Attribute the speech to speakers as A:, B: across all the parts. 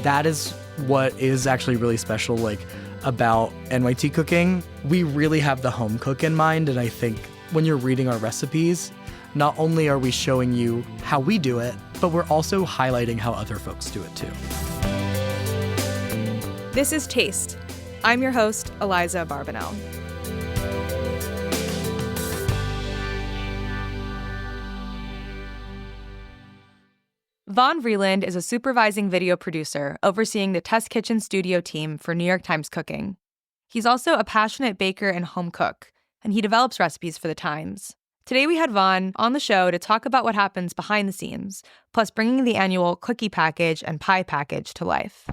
A: that is what is actually really special, like, about NYT cooking. We really have the home cook in mind, and I think when you're reading our recipes, not only are we showing you how we do it, but we're also highlighting how other folks do it too.
B: This is Taste. I'm your host, Aliza Barbanel. Vaughn Vreeland is a supervising video producer overseeing the Test Kitchen studio team for New York Times Cooking. He's also a passionate baker and home cook, and he develops recipes for the Times. Today we had Vaughn on the show to talk about what happens behind the scenes, plus bringing the annual cookie package and pie package to life.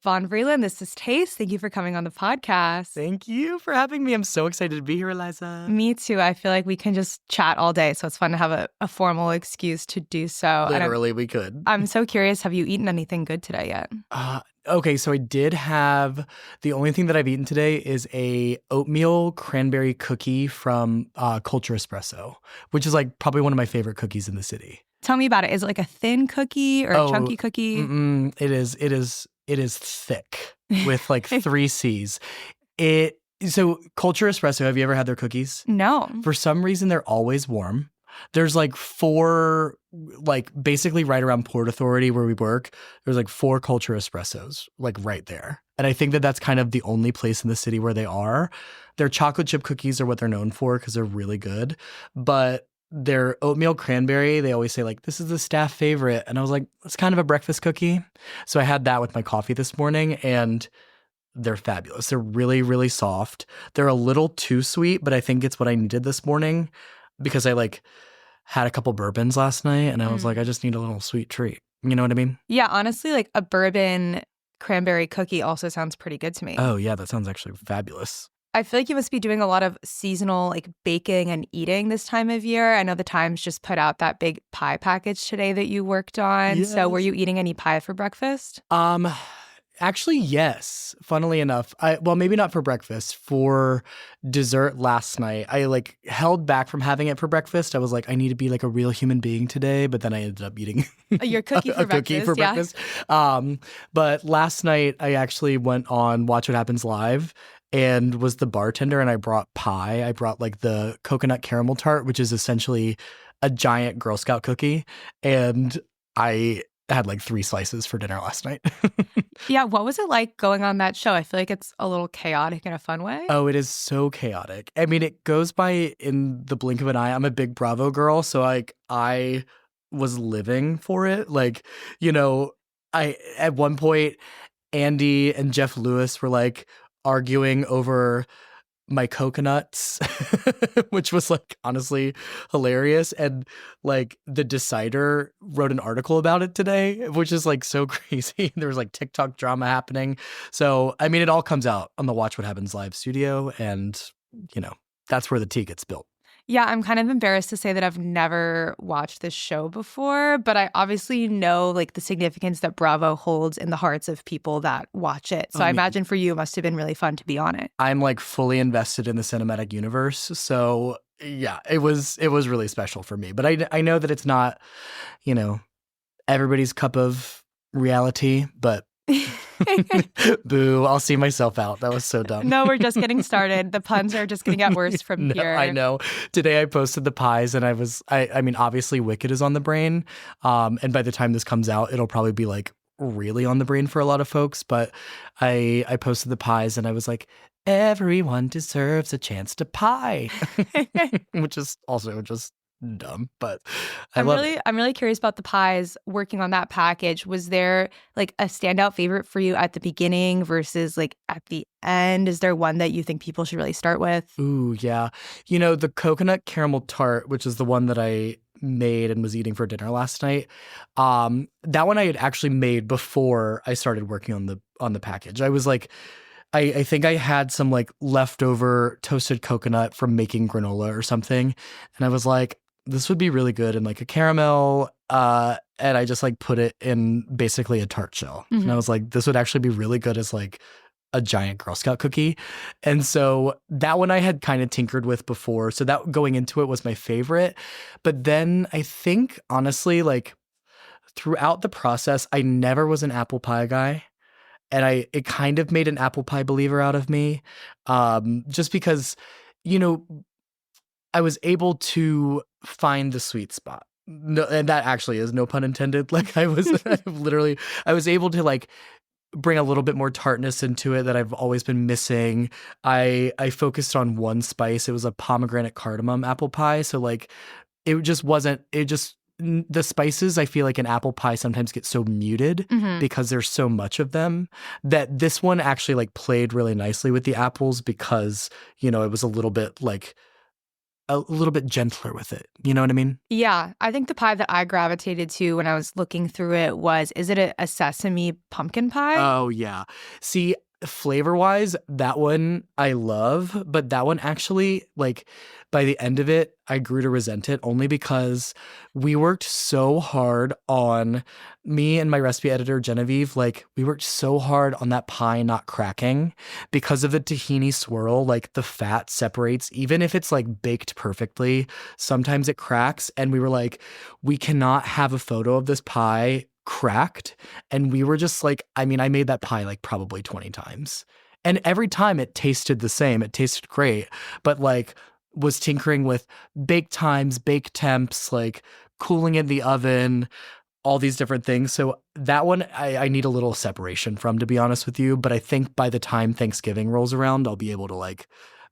B: Vaughn Vreeland, this is Taste. Thank you for coming on the podcast.
A: Thank you for having me. I'm so excited to be here, Aliza.
B: Me too. I feel like we can just chat all day, so it's fun to have a formal excuse to do so.
A: Literally, we could.
B: I'm so curious, have you eaten anything good today yet?
A: Okay, so I did have, the only thing that I've eaten today is a oatmeal cranberry cookie from Culture Espresso, which is like probably one of my favorite cookies in the city.
B: Tell me about it. Is it like a thin cookie or a chunky cookie?
A: It is thick with like 3 C's. So Culture Espresso, have you ever had their cookies?
B: No.
A: For some reason, they're always warm. There's like 4, like basically right around Port Authority where we work, there's like 4 Culture Espressos, like right there. And I think that that's kind of the only place in the city where they are. Their chocolate chip cookies are what they're known for because they're really good. But their oatmeal cranberry, they always say like, this is the staff favorite. And I was like, it's kind of a breakfast cookie. So I had that with my coffee this morning and they're fabulous. They're really, really soft. They're a little too sweet, but I think it's what I needed this morning because I like had a couple bourbons last night and I was like, I just need a little sweet treat. You know what I mean?
B: Yeah, honestly, like a bourbon cranberry cookie also sounds pretty good to me.
A: Oh yeah, that sounds actually fabulous.
B: I feel like you must be doing a lot of seasonal like baking and eating this time of year. I know the Times just put out that big pie package today that you worked on.
A: Yes.
B: So were you eating any pie for breakfast?
A: Actually, yes. Funnily enough, well, maybe not for breakfast. For dessert last night, I like held back from having it for breakfast. I was like, I need to be like a real human being today. But then I ended up eating
B: your cookie for
A: a
B: breakfast.
A: Cookie for breakfast. But last night, I actually went on Watch What Happens Live and was the bartender, and I brought pie. I brought like the coconut caramel tart, which is essentially a giant Girl Scout cookie, and I had like 3 slices for dinner last night.
B: Yeah, what was it like going on that show? I feel like it's a little chaotic in a fun way.
A: Oh, it is so chaotic. I mean, it goes by in the blink of an eye. I'm a big Bravo girl, so like I was living for it. Like, you know, I at one point, Andy and Jeff Lewis were like arguing over my coconuts, which was like honestly hilarious. And like the Decider wrote an article about it today, which is like so crazy. There was like TikTok drama happening. So, I mean, it all comes out on the Watch What Happens Live studio. And, you know, that's where the tea gets spilled.
B: Yeah, I'm kind of embarrassed to say that I've never watched this show before, but I obviously know like the significance that Bravo holds in the hearts of people that watch it. So I imagine for you, it must have been really fun to be on it.
A: I'm like fully invested in the cinematic universe. So yeah, it was really special for me. But I know that it's not, you know, everybody's cup of reality, but boo, I'll see myself out. That was so dumb.
B: No, we're just getting started. The puns are just going to get worse from here.
A: I know. Today I posted the pies and I mean, obviously Wicked is on the brain. And by the time this comes out, it'll probably be like really on the brain for a lot of folks. But I posted the pies and I was like, everyone deserves a chance to pie, which is also just dumb, but I'm
B: really curious about the pies. Working on that package, was there like a standout favorite for you at the beginning versus like at the end? Is there one that you think people should really start with?
A: Ooh, yeah. You know, the coconut caramel tart, which is the one that I made and was eating for dinner last night. That one I had actually made before I started working on the package. I was like, I think I had some like leftover toasted coconut from making granola or something, and I was like, this would be really good in like a caramel, and I just like put it in basically a tart shell. Mm-hmm. And I was like, this would actually be really good as like a giant Girl Scout cookie. And so that one I had kind of tinkered with before. So that going into it was my favorite. But then I think honestly, like throughout the process, I never was an apple pie guy. And it kind of made an apple pie believer out of me. Just because, you know, I was able to find the sweet spot. No, and that actually is no pun intended. Like I was I was able to like bring a little bit more tartness into it that I've always been missing. I focused on one spice. It was a pomegranate cardamom apple pie. So like it just wasn't it just the spices I feel like in apple pie sometimes get so muted because there's so much of them that this one actually like played really nicely with the apples because, you know, it was a little bit gentler with it. You know what I mean?
B: Yeah, I think the pie that I gravitated to when I was looking through it was, is it a sesame pumpkin pie?
A: Oh, yeah. See, flavor-wise, that one I love, but that one actually, like, by the end of it, I grew to resent it only because we worked so hard on me and my recipe editor, Genevieve, like, we worked so hard on that pie not cracking because of the tahini swirl, like, the fat separates, even if it's, like, baked perfectly, sometimes it cracks, and we were like, we cannot have a photo of this pie cracked. And we were just like, I mean, I made that pie like probably 20 times. And every time it tasted the same. It tasted great, but like was tinkering with bake times, bake temps, like cooling in the oven, all these different things. So that one I need a little separation from, to be honest with you. But I think by the time Thanksgiving rolls around, I'll be able to like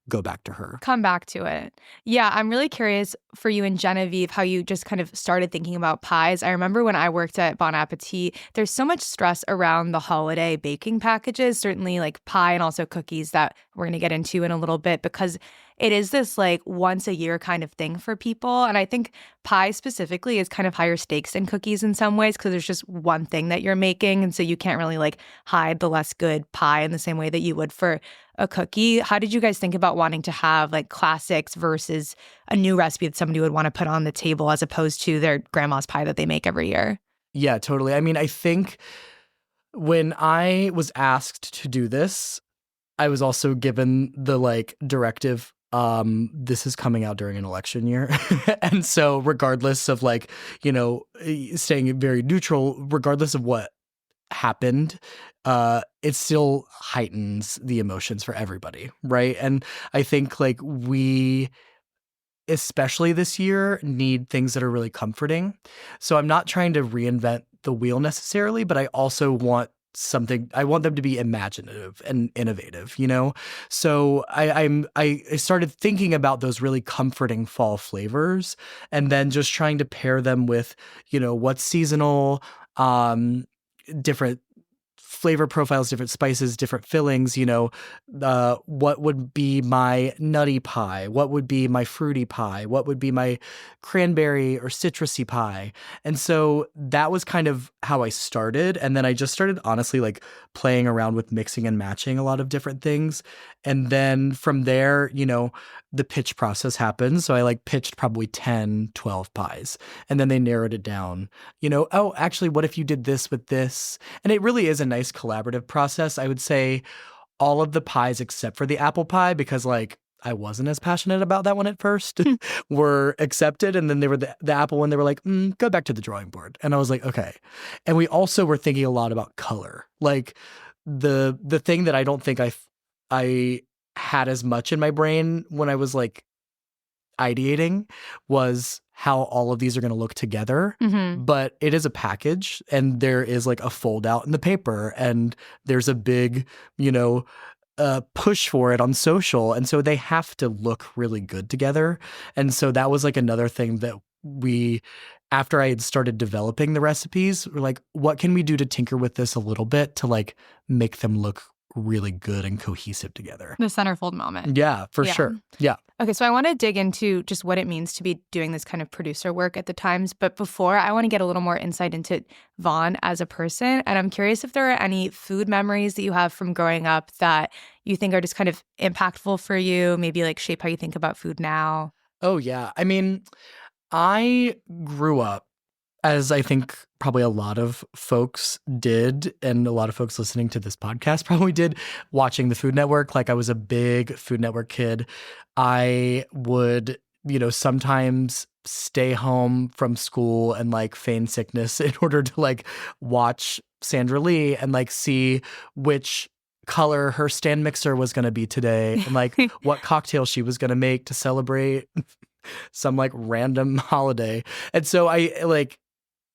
A: go back to her.
B: Come back to it. Yeah, I'm really curious for you and Genevieve how you just kind of started thinking about pies. I remember when I worked at Bon Appetit, there's so much stress around the holiday baking packages, certainly like pie and also cookies that we're going to get into in a little bit because it is this like once a year kind of thing for people. And I think pie specifically is kind of higher stakes than cookies in some ways because there's just one thing that you're making. And so you can't really like hide the less good pie in the same way that you would for a cookie. How did you guys think about wanting to have like classics versus a new recipe that somebody would want to put on the table as opposed to their grandma's pie that they make every year?
A: Yeah, totally. I mean, I think when I was asked to do this, I was also given the like directive, this is coming out during an election year. And so regardless of like, you know, staying very neutral, regardless of what happened, it still heightens the emotions for everybody, right? And I think like we, especially this year, need things that are really comforting. So I'm not trying to reinvent the wheel necessarily, but I also want I want them to be imaginative and innovative, you know? So I started thinking about those really comforting fall flavors and then just trying to pair them with, you know, what's seasonal, different flavor profiles, different spices, different fillings, you know, what would be my nutty pie? What would be my fruity pie? What would be my cranberry or citrusy pie? And so that was kind of how I started. And then I just started honestly like playing around with mixing and matching a lot of different things. And then from there, you know, the pitch process happened. So I like pitched probably 10, 12 pies. And then they narrowed it down, you know, oh, actually, what if you did this with this? And it really is a nice collaborative process. I would say all of the pies except for the apple pie, because like I wasn't as passionate about that one at first, were accepted. And then they were the apple one, they were like, go back to the drawing board. And I was like, okay. And we also were thinking a lot about color. Like the thing that I don't think I had as much in my brain when I was like ideating was how all of these are going to look together. But it is a package and there is like a fold out in the paper and there's a big, you know, push for it on social. And so they have to look really good together. And so that was like another thing that after I had started developing the recipes, we're like, what can we do to tinker with this a little bit to like make them look really good and cohesive together?
B: The centerfold moment.
A: Yeah, for sure. Yeah.
B: Okay, so I want to dig into just what it means to be doing this kind of producer work at the Times. But before, I want to get a little more insight into Vaughn as a person. And I'm curious if there are any food memories that you have from growing up that you think are just kind of impactful for you, maybe like shape how you think about food now.
A: Oh, yeah. I mean, I grew up As I think probably a lot of folks did, and a lot of folks listening to this podcast probably did, watching the Food Network. Like, I was a big Food Network kid. I would, sometimes stay home from school and like feign sickness in order to like watch Sandra Lee and like see which color her stand mixer was going to be today and like what cocktail she was going to make to celebrate some like random holiday. And so I like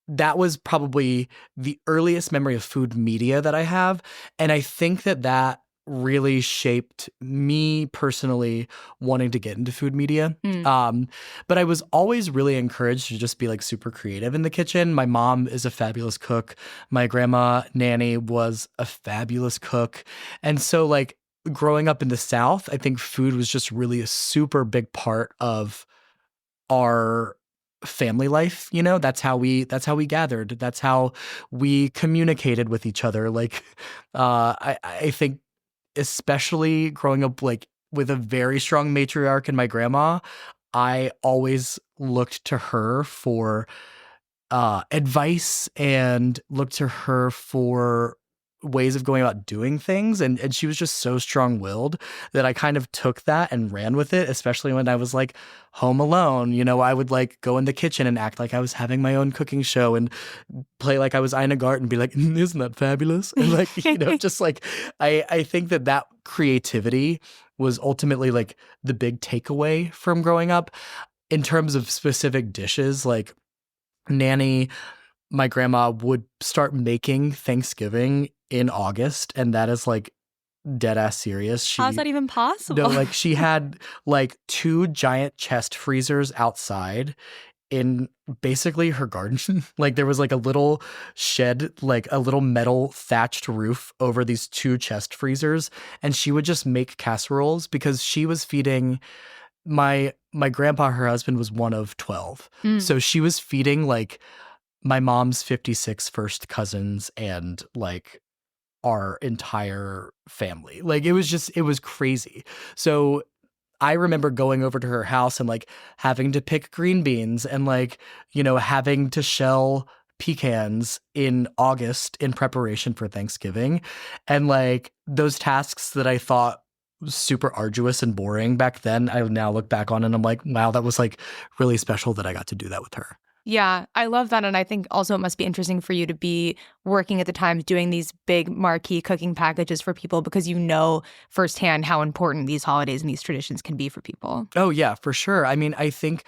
A: that was probably the earliest memory of food media that I have. And I think that really shaped me personally wanting to get into food media. But I was always really encouraged to just be like super creative in the kitchen. My mom is a fabulous cook. My grandma, Nanny, was a fabulous cook. And so like growing up in the South, I think food was just really a super big part of our family life. That's how we gathered. That's how we communicated with each other. Like I think especially growing up like with a very strong matriarch in my grandma, I always looked to her for advice and looked to her for ways of going about doing things. And she was just so strong-willed that I kind of took that and ran with it, especially when I was like home alone. I would like go in the kitchen and act like I was having my own cooking show and play like I was Ina Gart and be like, isn't that fabulous? And like, just like, I think that creativity was ultimately like the big takeaway from growing up in terms of specific dishes. Like Nanny, my grandma would start making Thanksgiving in August, and that is like dead ass serious.
B: How's that even possible?
A: No, like she had like 2 giant chest freezers outside in basically her garden. Like there was like a little shed, like a little metal thatched roof over these 2 chest freezers, and she would just make casseroles because she was feeding my grandpa. Her husband was one of 12. So she was feeding like my mom's 56 first cousins and like our entire family. Like it was crazy. So I remember going over to her house and like having to pick green beans and like, having to shell pecans in August in preparation for Thanksgiving. And like those tasks that I thought super arduous and boring back then, I now look back on and I'm like, wow, that was like really special that I got to do that with her.
B: Yeah, I love that. And I think also it must be interesting for you to be working at the time doing these big marquee cooking packages for people because you know firsthand how important these holidays and these traditions can be for people.
A: Oh, yeah, for sure. I mean, I think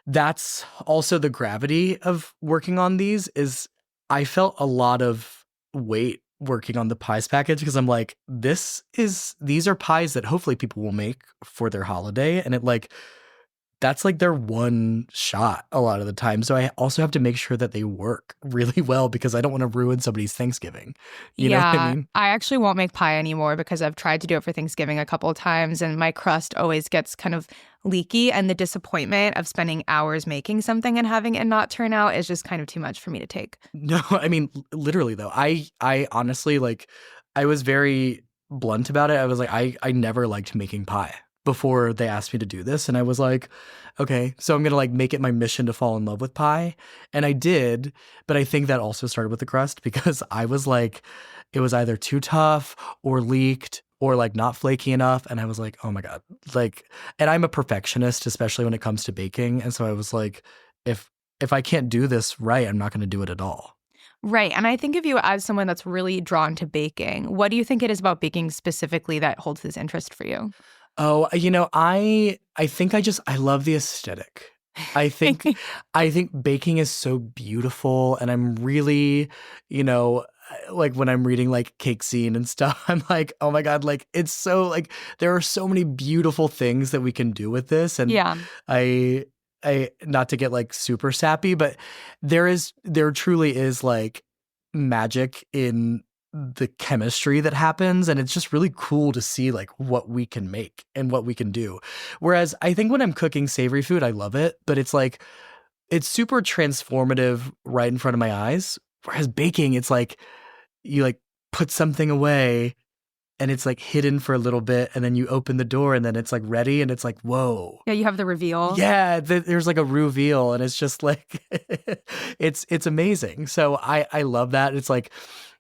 A: that's also the gravity of working on these is I felt a lot of weight working on the pies package because I'm like, these are pies that hopefully people will make for their holiday. And it like, that's like their one shot a lot of the time. So I also have to make sure that they work really well because I don't want to ruin somebody's Thanksgiving. You know what I mean?
B: I actually won't make pie anymore because I've tried to do it for Thanksgiving a couple of times and my crust always gets kind of leaky, and the disappointment of spending hours making something and having it not turn out is just kind of too much for me to take.
A: No, I mean, literally though, I honestly like, I was very blunt about it. I was like, I never liked making pie before they asked me to do this. And I was like, okay, so I'm going to like make it my mission to fall in love with pie. And I did, but I think that also started with the crust because I was like, it was either too tough or leaked or like not flaky enough. And I was like, oh my God, like, and I'm a perfectionist, especially when it comes to baking. And so I was like, if I can't do this right, I'm not going to do it at all.
B: Right. And I think of you as someone that's really drawn to baking. What do you think it is about baking specifically that holds this interest for you?
A: Oh, I think I love the aesthetic. I think I think baking is so beautiful and I'm really, like when I'm reading like Cake Scene and stuff, I'm like, oh my God, like it's so like there are so many beautiful things that we can do with this. And
B: Yeah.
A: I not to get like super sappy, but there truly is like magic in the chemistry that happens, and it's just really cool to see like what we can make and what we can do. Whereas I think when I'm cooking savory food, I love it, but it's like it's super transformative right in front of my eyes. Whereas baking, it's like you like put something away and it's like hidden for a little bit, and then you open the door and then it's like ready, and it's like, whoa.
B: Yeah, you have the reveal.
A: Yeah, there's like a reveal, and it's just like it's amazing. So I love that. It's like,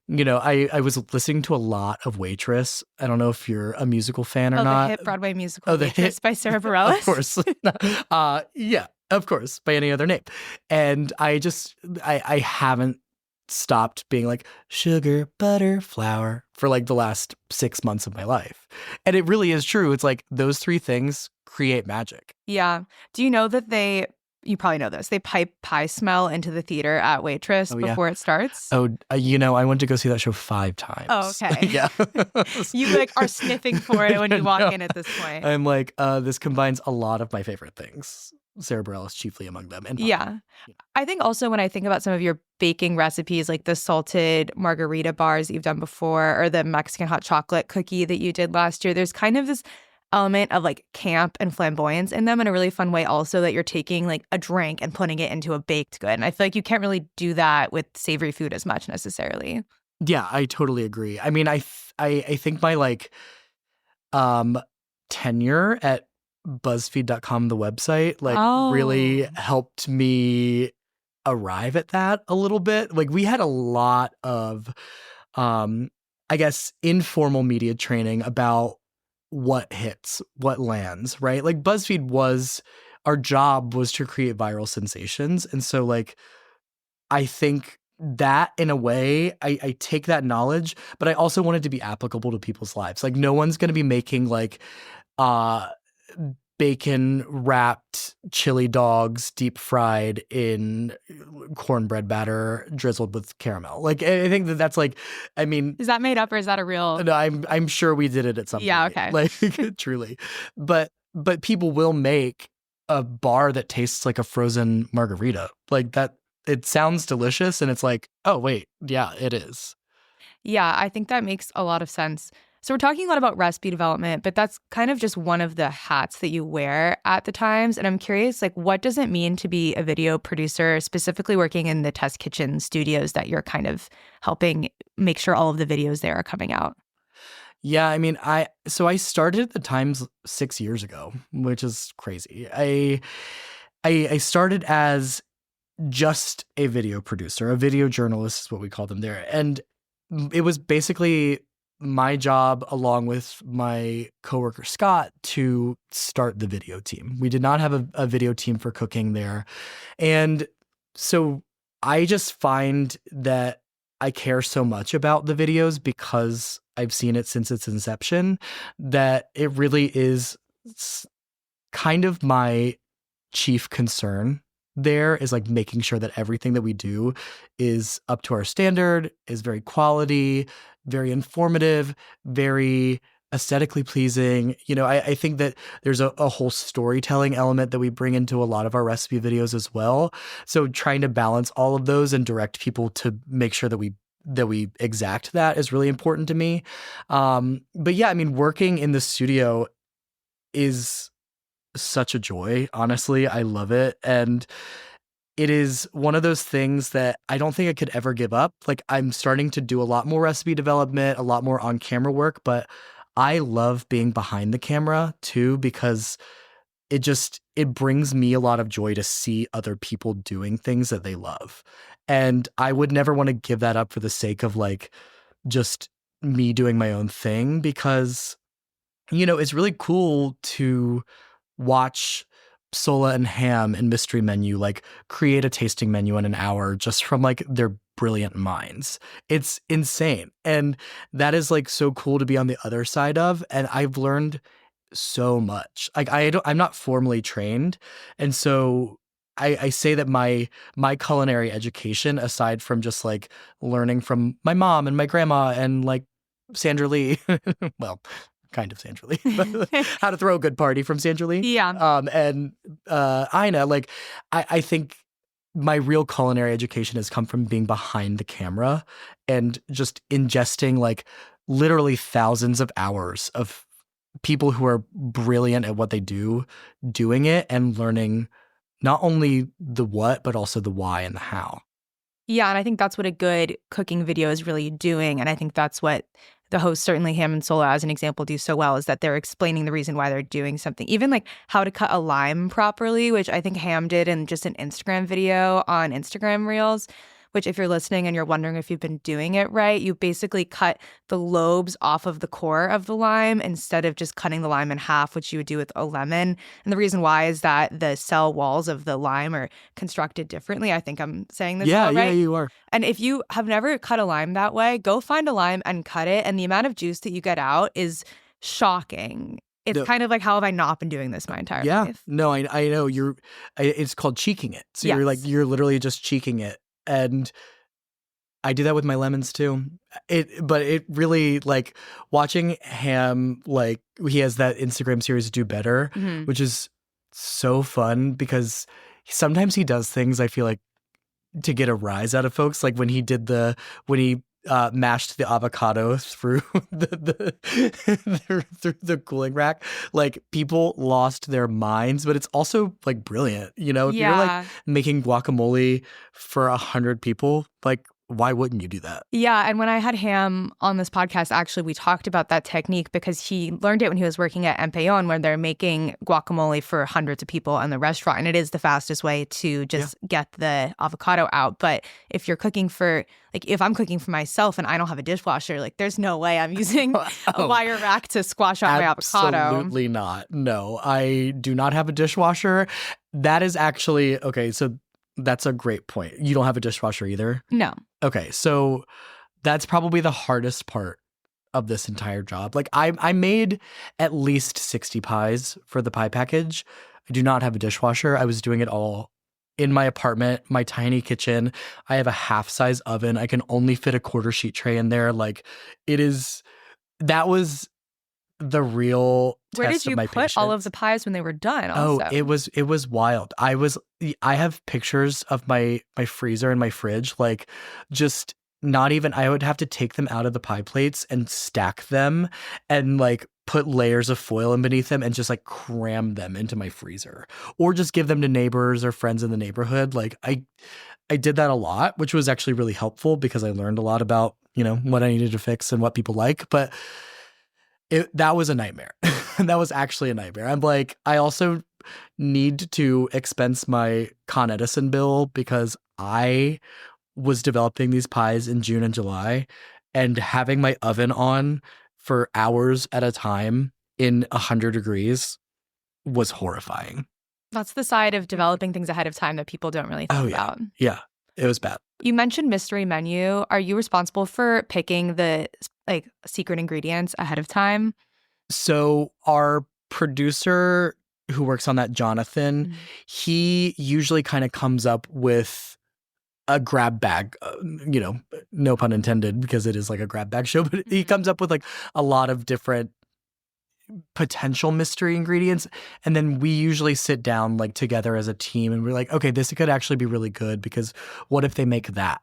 A: I was listening to a lot of Waitress. I don't know if you're a musical fan or not.
B: The hit Broadway musical
A: the
B: Waitress
A: hit,
B: by Sarah Bareilles.
A: Of course. Yeah, of course, by any other name. And I haven't stopped being like sugar, butter, flour for like the last 6 months of my life. And it really is true. It's like those three things create magic.
B: Yeah. Do you know that you probably know this, they pipe pie smell into the theater at Waitress before it starts?
A: Oh, I went to go see that show 5 times.
B: Oh, okay.
A: Yeah.
B: You like are sniffing for it when you walk in at this point.
A: I'm like, this combines a lot of my favorite things. Sarah Bareilles chiefly among them. And
B: yeah. I think also when I think about some of your baking recipes, like the salted margarita bars that you've done before, or the Mexican hot chocolate cookie that you did last year, there's kind of this element of like camp and flamboyance in them in a really fun way also, that you're taking like a drink and putting it into a baked good. And I feel like you can't really do that with savory food as much necessarily.
A: Yeah, I totally agree. I mean, I think my like tenure at BuzzFeed.com, the website, like really helped me arrive at that a little bit. Like we had a lot of, I guess, informal media training about what hits, what lands, right? Like BuzzFeed our job was to create viral sensations. And so like, I think that in a way, I take that knowledge, but I also want it to be applicable to people's lives. Like no one's going to be making like, bacon wrapped chili dogs deep fried in cornbread batter drizzled with caramel. Like I think that's like, I mean,
B: is that made up or is that a real?
A: No, I'm sure we did it at some point.
B: Yeah, okay.
A: Like truly. But people will make a bar that tastes like a frozen margarita. Like that, it sounds delicious, and it's like, oh wait, yeah, it is.
B: Yeah, I think that makes a lot of sense. So we're talking a lot about recipe development, but that's kind of just one of the hats that you wear at the Times. And I'm curious, like, what does it mean to be a video producer, specifically working in the test kitchen studios that you're kind of helping make sure all of the videos there are coming out?
A: Yeah, I mean, I started at the Times 6 years ago, which is crazy. I started as just a video producer, a video journalist is what we call them there. And it was basically my job, along with my coworker Scott, to start the video team. We did not have a video team for cooking there. And so I just find that I care so much about the videos because I've seen it since its inception, that it really is kind of my chief concern there, is like making sure that everything that we do is up to our standard, is very quality, very informative, very aesthetically pleasing. I think that there's a whole storytelling element that we bring into a lot of our recipe videos as well. So trying to balance all of those and direct people to make sure that we exact that is really important to me. But yeah, I mean, working in the studio is such a joy. Honestly, I love it. And it is one of those things that I don't think I could ever give up. Like I'm starting to do a lot more recipe development, a lot more on camera work, but I love being behind the camera too, because it brings me a lot of joy to see other people doing things that they love. And I would never want to give that up for the sake of like just me doing my own thing, because, it's really cool to watch Sola and Ham and Mystery Menu like create a tasting menu in an hour just from like their brilliant minds. It's insane. And that is like so cool to be on the other side of. And I've learned so much. Like I'm not formally trained. And so I say that my culinary education, aside from just like learning from my mom and my grandma and like Sandra Lee, well, kind of Sandra Lee, how to throw a good party from Sandra Lee.
B: Yeah.
A: And Ina, like, I think my real culinary education has come from being behind the camera and just ingesting like literally thousands of hours of people who are brilliant at what they do, doing it and learning not only the what, but also the why and the how.
B: Yeah, and I think that's what a good cooking video is really doing. And I think that's what the hosts, certainly Ham and Sola as an example, do so well is that they're explaining the reason why they're doing something. Even like how to cut a lime properly, which I think Ham did in just an Instagram video on Instagram Reels, which if you're listening and you're wondering if you've been doing it right, you basically cut the lobes off of the core of the lime instead of just cutting the lime in half, which you would do with a lemon. And the reason why is that the cell walls of the lime are constructed differently. I think I'm saying this all right.
A: Yeah, you are.
B: And if you have never cut a lime that way, go find a lime and cut it. And the amount of juice that you get out is shocking. It's kind of like, how have I not been doing this my entire life?
A: No, I know. It's called cheeking it. So you're literally just cheeking it. And I do that with my lemons too. But it really, like, watching Ham, like, he has that Instagram series Do Better, which is so fun because sometimes he does things I feel like to get a rise out of folks. Like when he mashed the avocado through through the cooling rack, like people lost their minds, but it's also like brilliant. You know, if you're like making guacamole for 100 people, like why wouldn't you do that?
B: Yeah. And when I had Ham on this podcast, actually, we talked about that technique because he learned it when he was working at Empeon, where they're making guacamole for hundreds of people in the restaurant. And it is the fastest way to just get the avocado out. But if you're cooking for, like, if I'm cooking for myself and I don't have a dishwasher, like, there's no way I'm using a wire rack to squash out my avocado.
A: Absolutely not. No, I do not have a dishwasher. That is actually, okay, so that's a great point. You don't have a dishwasher either?
B: No.
A: Okay, so that's probably the hardest part of this entire job. Like I made at least 60 pies for the pie package. I do not have a dishwasher. I was doing it all in my apartment, my tiny kitchen. I have a half-size oven. I can only fit a quarter sheet tray in there. Like that was the real
B: Where
A: test
B: did you
A: of my
B: put
A: patience.
B: all of the pies when they were done? Also?
A: Oh, it was wild. I have pictures of my freezer and my fridge, like just not even, I would have to take them out of the pie plates and stack them and like put layers of foil in beneath them and just like cram them into my freezer or just give them to neighbors or friends in the neighborhood. Like I did that a lot, which was actually really helpful because I learned a lot about, you know, what I needed to fix and what people like. But that was a nightmare. That was actually a nightmare. I'm like, I also need to expense my Con Edison bill because I was developing these pies in June and July and having my oven on for hours at a time in 100 degrees was horrifying.
B: That's the side of developing things ahead of time that people don't really think about.
A: Yeah, it was bad.
B: You mentioned mystery menu. Are you responsible for picking the like secret ingredients ahead of time?
A: So our producer who works on that, Jonathan, he usually kind of comes up with a grab bag, you know, no pun intended because it is like a grab bag show, but he comes up with like a lot of different potential mystery ingredients. And then we usually sit down like together as a team and we're like, okay, this could actually be really good because what if they make that?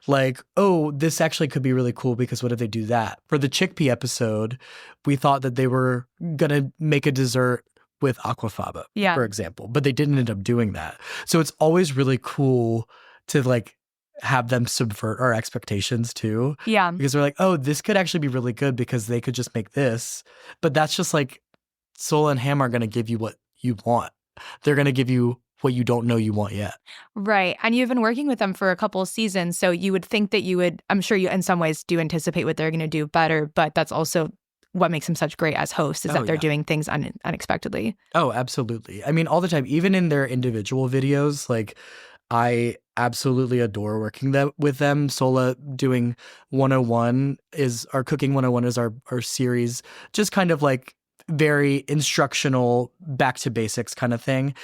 A: Like, oh, this actually could be really cool because what if they do that? For the chickpea episode, we thought that they were going to make a dessert with aquafaba, for example, but they didn't end up doing that. So it's always really cool to like have them subvert our expectations too.
B: Yeah.
A: Because we're like, oh, this could actually be really good because they could just make this. But that's just like Sola and Ham are going to give you what you want. They're going to give you what you don't know you want yet.
B: Right. And you've been working with them for a couple of seasons. So you would think that you would, I'm sure you in some ways do anticipate what they're going to do better, but that's also what makes them such great as hosts is that they're doing things unexpectedly.
A: Oh, absolutely. I mean, all the time, even in their individual videos, like I absolutely adore working with them. Sola doing 101 is our Cooking 101 is our series, just kind of like very instructional, back to basics kind of thing.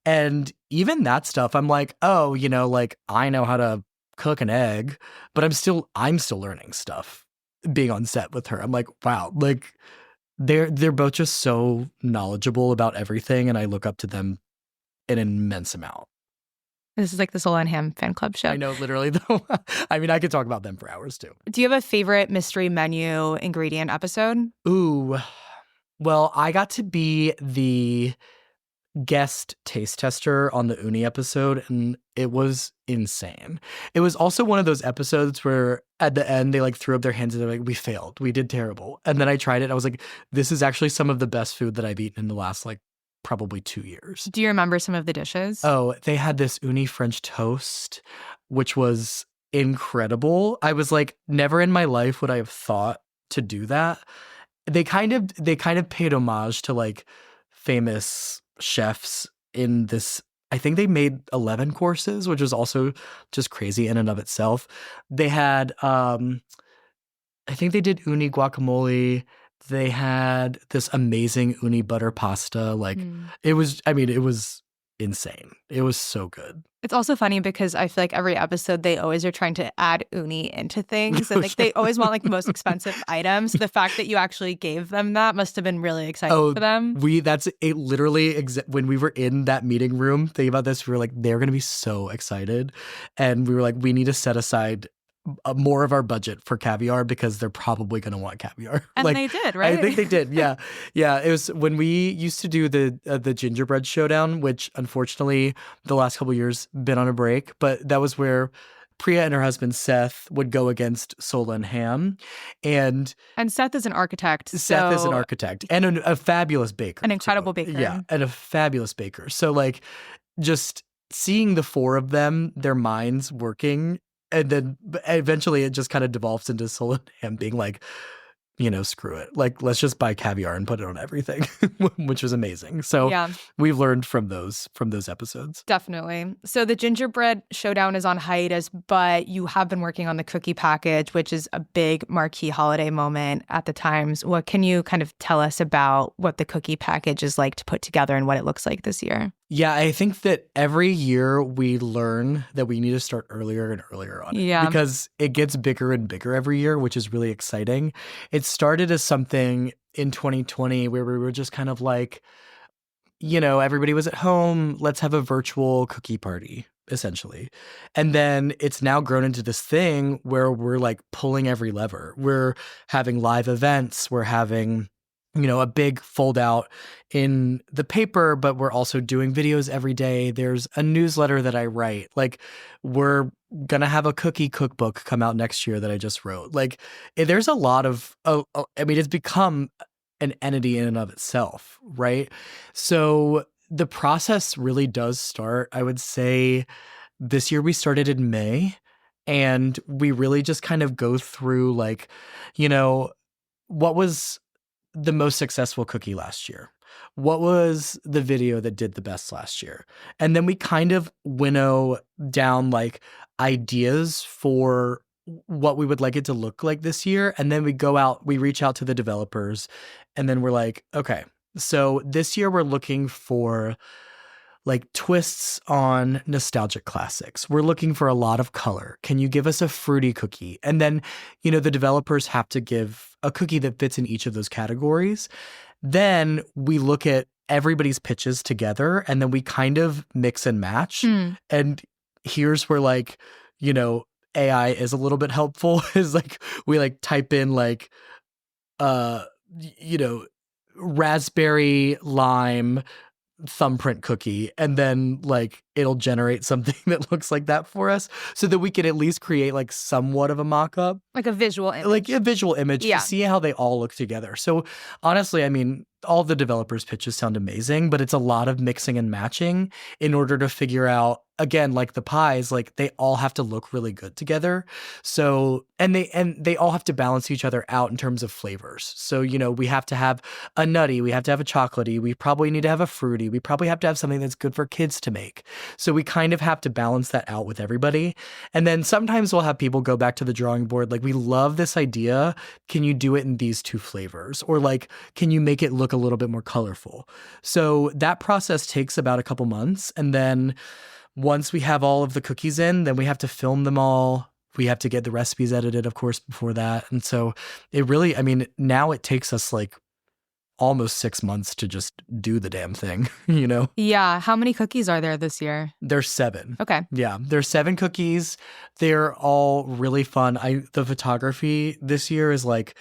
A: And even that stuff, I'm like, oh, you know, like I know how to cook an egg, but I'm still learning stuff being on set with her. I'm like, wow, like they're both just so knowledgeable about everything. And I look up to them an immense amount.
B: This is like the Sola and Ham fan club show.
A: I know, literally, though. I mean, I could talk about them for hours, too.
B: Do you have a favorite mystery menu ingredient episode?
A: Ooh. Well, I got to be the guest taste tester on the uni episode, and it was insane. It was also one of those episodes where at the end they like threw up their hands and they're like, we failed, we did terrible. And then I tried it and I was like, this is actually some of the best food that I've eaten in the last like probably 2 years.
B: Do you remember some of the dishes?
A: Oh, they had this uni French toast, which was incredible. I was like, never in my life would I have thought to do that. They kind of paid homage to like famous chefs in this. I think they made 11 courses, which was also just crazy in and of itself. They had I think they did uni guacamole. They had this amazing uni butter pasta. Like it was insane. It was so good.
B: It's also funny because I feel like every episode they always are trying to add uni into things, and like they always want like the most expensive items. The fact that you actually gave them that must have been really exciting for them.
A: Literally when we were in that meeting room thinking about this, we were like, they're gonna be so excited, and we were like, we need to set aside more of our budget for caviar because they're probably going to want caviar.
B: And
A: like,
B: they did, right?
A: I think they did. Yeah. Yeah. It was when we used to do the gingerbread showdown, which unfortunately the last couple of years been on a break, but that was where Priya and her husband Seth would go against Sola and Ham. And
B: Seth is an architect.
A: Seth is an architect and a fabulous baker.
B: An incredible baker.
A: Yeah. And a fabulous baker. So like just seeing the four of them, their minds working. And then eventually it just kind of devolves into Sola and Ham being like, screw it. Like, let's just buy caviar and put it on everything, which was amazing. So yeah, we've learned from those episodes.
B: Definitely. So the gingerbread showdown is on hiatus, but you have been working on the cookie package, which is a big marquee holiday moment at the Times. What can you kind of tell us about what the cookie package is like to put together and what it looks like this year?
A: Yeah, I think that every year we learn that we need to start earlier and earlier on it.
B: Yeah.
A: Because it gets bigger and bigger every year, which is really exciting. It started as something in 2020 where we were just kind of like, everybody was at home. Let's have a virtual cookie party, essentially. And then it's now grown into this thing where we're like pulling every lever. We're having live events. We're having a big fold out in the paper, but we're also doing videos every day. There's a newsletter that I write. Like, we're going to have a cookie cookbook come out next year that I just wrote. Like, there's a lot of, it's become an entity in and of itself, right? So the process really does start, I would say, this year we started in May, and we really just kind of go through like, what was the most successful cookie last year? What was the video that did the best last year? And then we kind of winnow down like ideas for what we would like it to look like this year. And then we reach out to the developers, and then we're like, okay, so this year we're looking for like twists on nostalgic classics. We're looking for a lot of color. Can you give us a fruity cookie? And then, the developers have to give a cookie that fits in each of those categories. Then we look at everybody's pitches together, and then we kind of mix and match. And here's where like, AI is a little bit helpful is like, we like type in like, raspberry lime thumbprint cookie, and then like it'll generate something that looks like that for us so that we can at least create like somewhat of a mock-up,
B: like a visual image,
A: to see how they all look together. So honestly, all the developers' pitches sound amazing, but it's a lot of mixing and matching in order to figure out, again, like the pies, like they all have to look really good together. So, and they all have to balance each other out in terms of flavors. So, we have to have a nutty, we have to have a chocolatey, we probably need to have a fruity, we probably have to have something that's good for kids to make. So we kind of have to balance that out with everybody. And then sometimes we'll have people go back to the drawing board. Like, we love this idea. Can you do it in these two flavors? Or like, can you make it look a little bit more colorful? So that process takes about a couple months. And then once we have all of the cookies in, then we have to film them all. We have to get the recipes edited, of course, before that. And so it really, now it takes us like almost 6 months to just do the damn thing,
B: Yeah. How many cookies are there this year?
A: There's 7.
B: Okay.
A: Yeah. There's 7 cookies. They're all really fun. The photography this year is like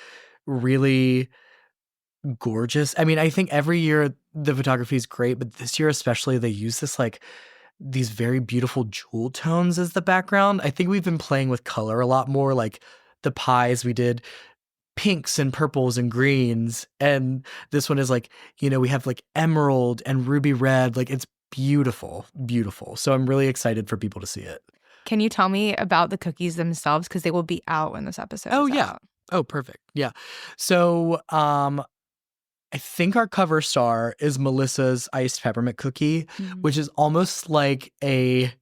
A: really gorgeous. I mean, I think every year the photography is great, but this year especially, they use this like these very beautiful jewel tones as the background. I think we've been playing with color a lot more. Like the pies, we did pinks and purples and greens, and this one is like, we have like emerald and ruby red. Like it's beautiful, beautiful. So I'm really excited for people to see it.
B: Can you tell me about the cookies themselves? Because they will be out when this episode
A: Oh
B: is
A: yeah.
B: out.
A: Oh, perfect. Yeah. So I think our cover star is Melissa's iced peppermint cookie, which is almost like a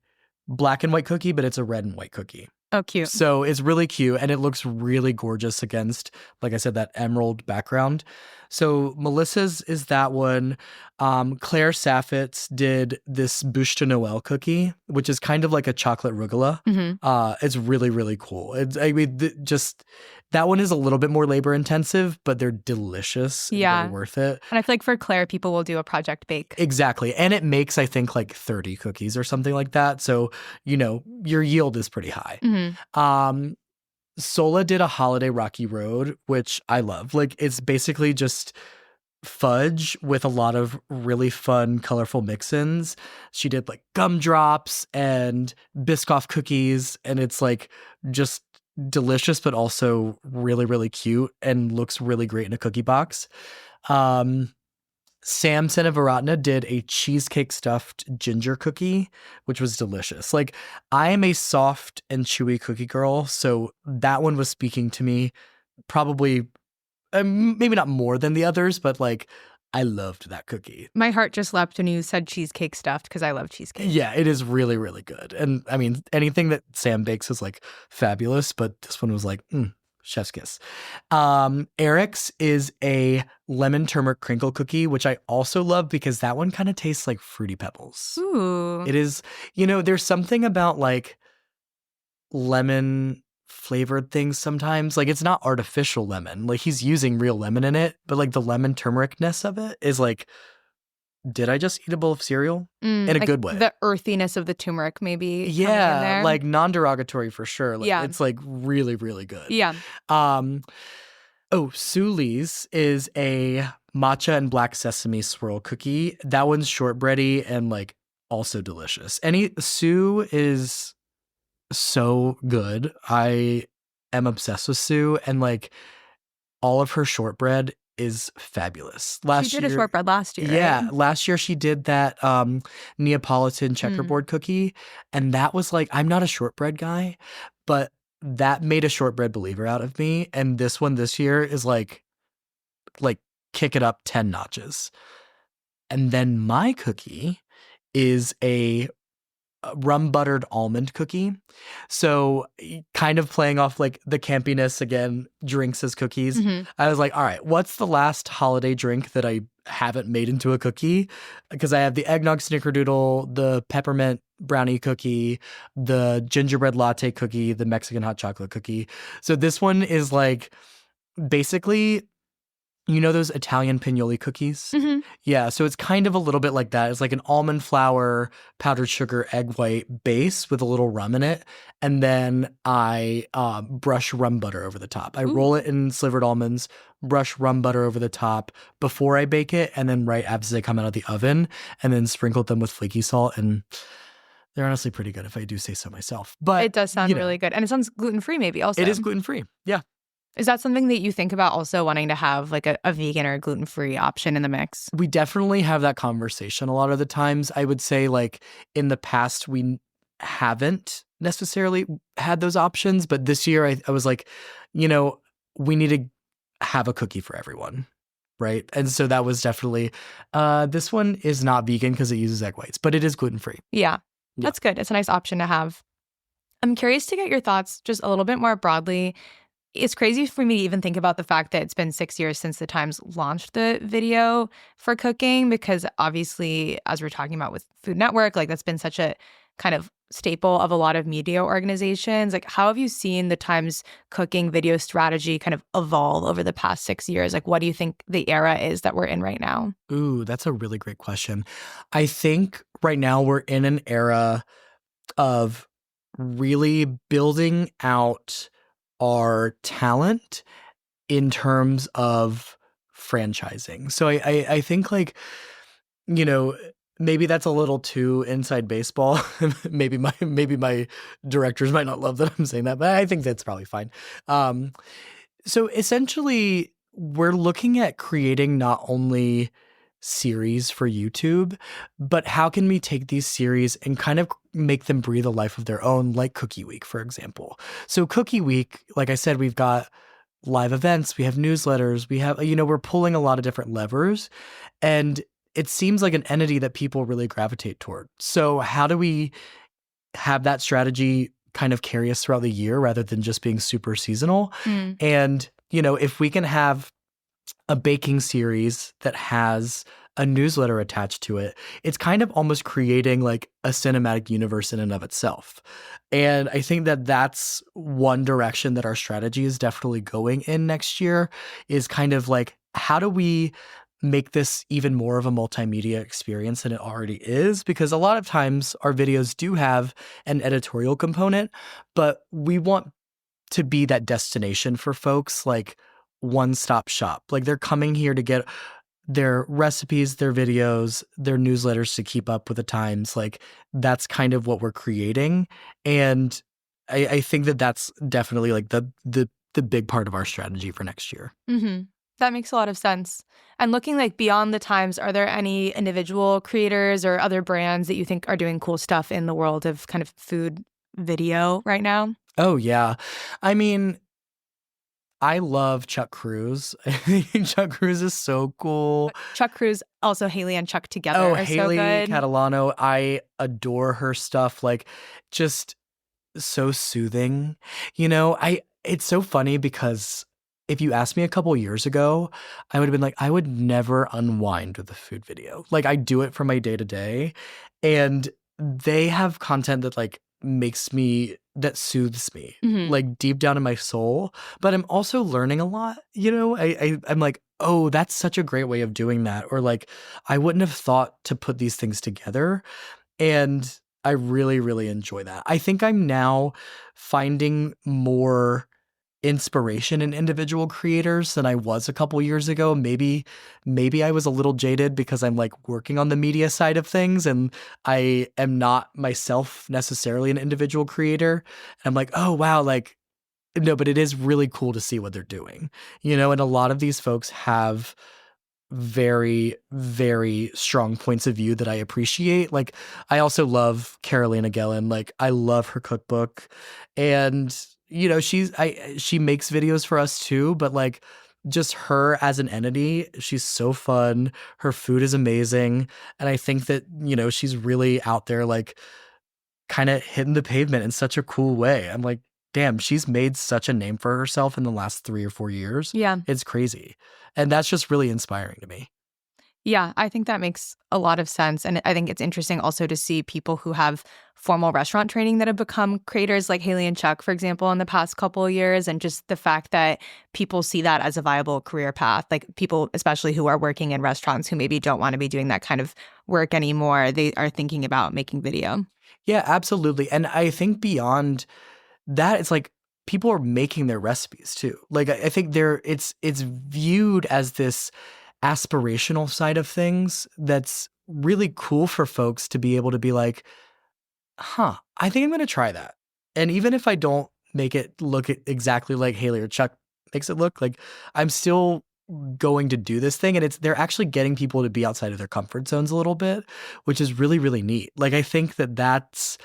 A: black and white cookie, but it's a red and white cookie.
B: Oh, cute.
A: So it's really cute, and it looks really gorgeous against, like I said, that emerald background. So Melissa's is that one. Claire Saffitz did this Bouche de Noël cookie, which is kind of like a chocolate rugelach. It's really, really cool. Just that one is a little bit more labor intensive, but they're delicious.
B: Yeah.
A: And very worth it.
B: And I feel like for Claire, people will do a project bake.
A: Exactly. And it makes, I think, like 30 cookies or something like that. So, your yield is pretty high. Sola did a Holiday Rocky Road, which I love. Like, it's basically just fudge with a lot of really fun, colorful mix-ins. She did like gumdrops and Biscoff cookies, and it's like just delicious, but also really, really cute and looks really great in a cookie box. Sam Senavaratna did a cheesecake stuffed ginger cookie, which was delicious. Like, I am a soft and chewy cookie girl, so that one was speaking to me probably, maybe not more than the others, but like, I loved that cookie.
B: My heart just leapt when you said cheesecake stuffed because I love cheesecake.
A: Yeah, it is really, really good. And I mean, anything that Sam bakes is like fabulous, but this one was like, chef's kiss. Eric's is a lemon turmeric crinkle cookie, which I also love because that one kind of tastes like Fruity Pebbles.
B: Ooh.
A: It is, there's something about like lemon flavored things sometimes. Like, it's not artificial lemon. Like, he's using real lemon in it, but like the lemon turmericness of it is like, did I just eat a bowl of cereal? In a
B: like
A: good way.
B: The earthiness of the turmeric maybe.
A: Yeah, like non-derogatory for sure. Like,
B: yeah.
A: It's like really, really good.
B: Yeah.
A: Suli's is a matcha and black sesame swirl cookie. That one's shortbready and like also delicious. Sue is so good. I am obsessed with Sue, and like all of her shortbread is fabulous.
B: She did a shortbread last year,
A: Yeah,
B: right?
A: last year she did that Neapolitan checkerboard cookie, and that was like, I'm not a shortbread guy, but that made a shortbread believer out of me, and this one this year is like kick it up 10 notches. And then my cookie is a rum buttered almond cookie. So kind of playing off like the campiness again, drinks as cookies. I was like, all right, what's the last holiday drink that I haven't made into a cookie? Because I have the eggnog snickerdoodle, the peppermint brownie cookie, the gingerbread latte cookie, the Mexican hot chocolate cookie. So this one is like basically, those Italian pignoli cookies? Yeah, so it's kind of a little bit like that. It's like an almond flour, powdered sugar, egg white base with a little rum in it. And then I brush rum butter over the top. I roll it in slivered almonds, brush rum butter over the top before I bake it, and then right after they come out of the oven, and then sprinkle them with flaky salt. And they're honestly pretty good if I do say so myself. But
B: it does sound really good. And it sounds gluten-free maybe also.
A: It is gluten-free, yeah.
B: Is that something that you think about also wanting to have like a vegan or a gluten-free option in the mix?
A: We definitely have that conversation a lot of the times. I would say like in the past, we haven't necessarily had those options. But this year I was like, we need to have a cookie for everyone. Right. And so that was definitely, this one is not vegan because it uses egg whites, but it is gluten-free.
B: Yeah, that's good. It's a nice option to have. I'm curious to get your thoughts just a little bit more broadly. It's crazy for me to even think about the fact that it's been 6 years since the Times launched the video for cooking, because obviously, as we're talking about with Food Network, like that's been such a kind of staple of a lot of media organizations. Like, how have you seen the Times cooking video strategy kind of evolve over the past 6 years? Like, what do you think the era is that we're in right now?
A: Ooh, that's a really great question. I think right now we're in an era of really building out our talent in terms of franchising. So I think like, you know, maybe that's a little too inside baseball. maybe my directors might not love that I'm saying that, but I think that's probably fine. So essentially, we're looking at creating not only series for YouTube, but how can we take these series and kind of make them breathe a life of their own, like Cookie Week, for example. So Cookie Week, like I said, we've got live events, we have newsletters, we have, we're pulling a lot of different levers, and it seems like an entity that people really gravitate toward. So how do we have that strategy kind of carry us throughout the year rather than just being super seasonal? And, if we can have a baking series that has a newsletter attached to it, it's kind of almost creating like a cinematic universe in and of itself. And I think that that's one direction that our strategy is definitely going in next year, is kind of like, how do we make this even more of a multimedia experience than it already is? Because a lot of times our videos do have an editorial component, but we want to be that destination for folks, like one-stop shop. Like they're coming here to get their recipes, their videos, their newsletters to keep up with the times. Like that's kind of what we're creating. And I think that that's definitely like the big part of our strategy for next year.
B: Mm-hmm. That makes a lot of sense. And looking like beyond the times, are there any individual creators or other brands that you think are doing cool stuff in the world of kind of food video right now?
A: Oh, yeah. I mean, I love Chuck Cruise. I think Chuck Cruise is so cool.
B: Chuck Cruise, also Haley and Chuck together are
A: Haley
B: so good.
A: Catalano. I adore her stuff. Like, just so soothing. It's so funny because if you asked me a couple years ago, I would have been like, I would never unwind with a food video. Like, I do it for my day to day, and they have content that like that soothes me, like deep down in my soul. But I'm also learning a lot. I'm like, oh, that's such a great way of doing that. Or like, I wouldn't have thought to put these things together. And I really, really enjoy that. I think I'm now finding more inspiration in individual creators than I was a couple years ago. Maybe I was a little jaded because I'm like working on the media side of things and I am not myself necessarily an individual creator. And I'm like, oh wow, like no, but it is really cool to see what they're doing. And a lot of these folks have very, very strong points of view that I appreciate. Like, I also love Carolina Gellin. Like, I love her cookbook, and she makes videos for us too. But like, just her as an entity, she's so fun. Her food is amazing, and I think that she's really out there, like, kind of hitting the pavement in such a cool way. I'm like, damn, she's made such a name for herself in the last 3 or 4 years.
B: Yeah.
A: It's crazy. And that's just really inspiring to me.
B: Yeah, I think that makes a lot of sense. And I think it's interesting also to see people who have formal restaurant training that have become creators, like Haley and Chuck, for example, in the past couple of years. And just the fact that people see that as a viable career path, like people, especially who are working in restaurants who maybe don't want to be doing that kind of work anymore, they are thinking about making video.
A: Yeah, absolutely. And I think beyond that, it's like people are making their recipes too. Like, I think it's viewed as this aspirational side of things that's really cool for folks to be able to be like, I think I'm going to try that. And even if I don't make it look exactly like Haley or Chuck makes it look, like, I'm still going to do this thing. And they're actually getting people to be outside of their comfort zones a little bit, which is really, really neat. Like, I think that that's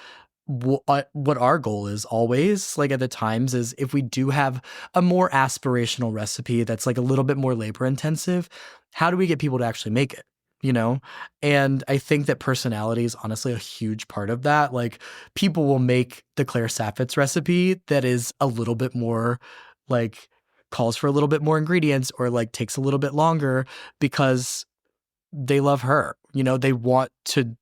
A: what our goal is always, like, at the times, is if we do have a more aspirational recipe that's like a little bit more labor intensive, how do we get people to actually make it? And I think that personality is honestly a huge part of that. Like, people will make the Claire Saffitz recipe that is a little bit more like calls for a little bit more ingredients or like takes a little bit longer because they love her. They want to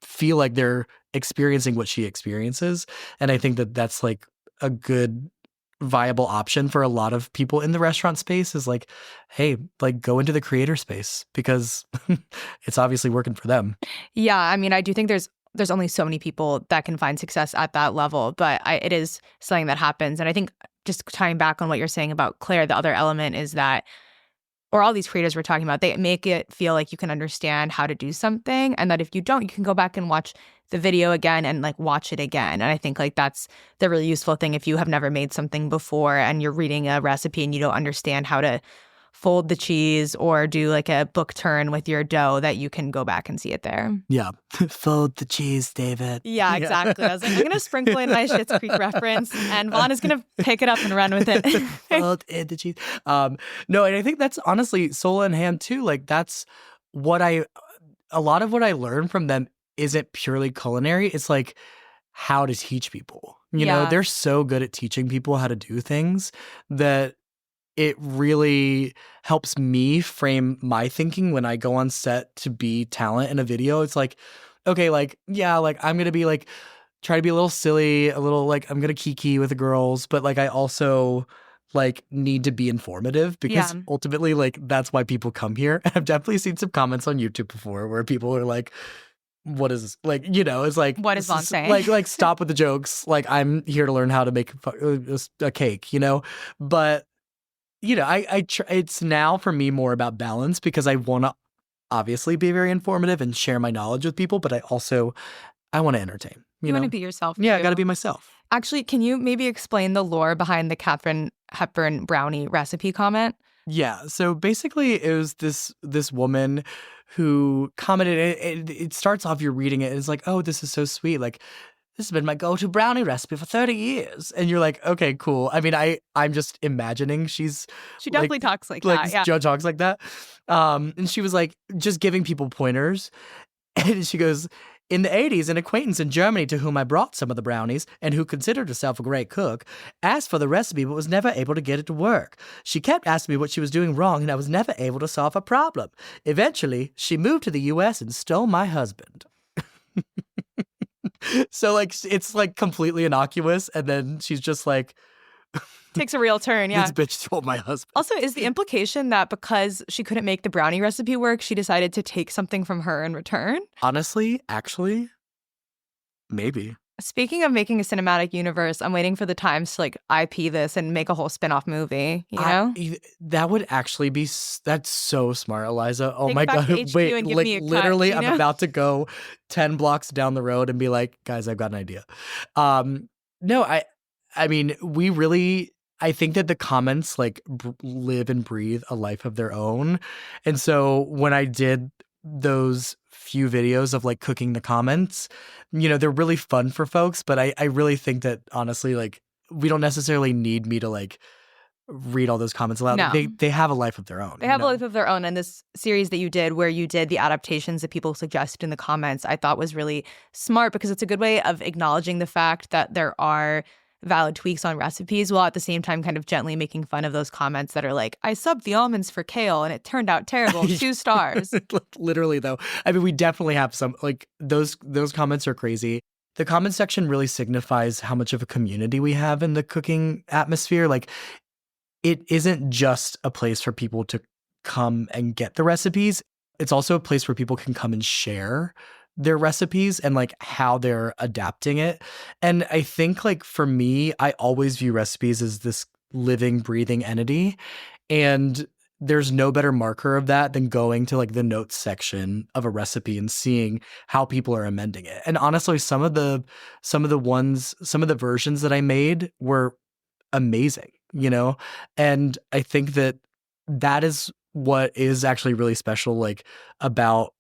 A: feel like they're experiencing what she experiences. And I think that that's like a good viable option for a lot of people in the restaurant space, is like, hey, like, go into the creator space because it's obviously working for them.
B: Yeah, I mean, I do think there's only so many people that can find success at that level, but it is something that happens. And I think just tying back on what you're saying about Claire, the other element is that or all these creators we're talking about, they make it feel like you can understand how to do something, and that if you don't, you can go back and watch the video again and like watch it again. And I think like that's the really useful thing if you have never made something before and you're reading a recipe and you don't understand how to fold the cheese or do like a book turn with your dough, that you can go back and see it there.
A: Yeah. Fold the cheese, David.
B: Yeah, exactly. I was like, I'm going to sprinkle in my Schitt's Creek reference, and Vaughn is going to pick it up and run with it.
A: Fold in the cheese. No, and I think that's honestly Sola and Ham too. Like that's what a lot of what I learned from them isn't purely culinary. It's like how to teach people. You know, they're so good at teaching people how to do things that it really helps me frame my thinking when I go on set to be talent in a video. It's like, okay, like, yeah, like I'm going to be like, try to be a little silly, a little like, I'm going to kiki with the girls, but like I also like need to be informative because ultimately like that's why people come here. I've definitely seen some comments on YouTube before where people are like, what is this? Like, you know, it's like,
B: what is Vaughn saying?
A: Like stop with the jokes. Like I'm here to learn how to make a cake, you know, but you know, it's now for me more about balance because I want to obviously be very informative and share my knowledge with people, but I want to entertain. You know?
B: Want to be yourself.
A: Yeah,
B: too.
A: I got to be myself.
B: Actually, can you maybe explain the lore behind the Katharine Hepburn brownie recipe comment?
A: Yeah, so basically it was this woman who commented, it starts off, you're reading it, and it's like, oh, this is so sweet. Like, this has been my go-to brownie recipe for 30 years. And you're like, okay, cool. I mean, I'm just imagining she
B: definitely talks like that. Yeah.
A: Joe talks like that. And she was like, just giving people pointers. And she goes, in the 80s, an acquaintance in Germany to whom I brought some of the brownies and who considered herself a great cook asked for the recipe but was never able to get it to work. She kept asking me what she was doing wrong and I was never able to solve her problem. Eventually, she moved to the U.S. and stole my husband. So like it's like completely innocuous, and then she's just like
B: takes a real turn. Yeah,
A: this bitch stole my husband.
B: Also, is the implication that because she couldn't make the brownie recipe work, she decided to take something from her in return?
A: Honestly, actually, maybe.
B: Speaking of making a cinematic universe, I'm waiting for the Times to like IP this and make a whole spin-off movie, you know?
A: That would actually be, that's so smart, Eliza. Oh
B: Take
A: my God.
B: Wait, and give me a
A: literally,
B: cut,
A: I'm about to go 10 blocks down the road and be like, guys, I've got an idea. No, I mean, I think that the comments like live and breathe a life of their own. And so when I did those few videos of like cooking the comments, you know, they're really fun for folks, but I really think that honestly, like we don't necessarily need me to like read all those comments aloud.
B: No.
A: They have a life of their own.
B: They have a life of their own. And this series that you did where you did the adaptations that people suggested in the comments, I thought was really smart because it's a good way of acknowledging the fact that there are valid tweaks on recipes while at the same time kind of gently making fun of those comments that are like, I subbed the almonds for kale and it turned out terrible. 2 stars.
A: Literally though. I mean, we definitely have some like those comments are crazy. The comment section really signifies how much of a community we have in the cooking atmosphere. Like it isn't just a place for people to come and get the recipes. It's also a place where people can come and share their recipes and like how they're adapting it. And I think like for me, I always view recipes as this living, breathing entity. And there's no better marker of that than going to like the notes section of a recipe and seeing how people are amending it. And honestly, some of the versions that I made were amazing, you know? And I think that is what is actually really special, like about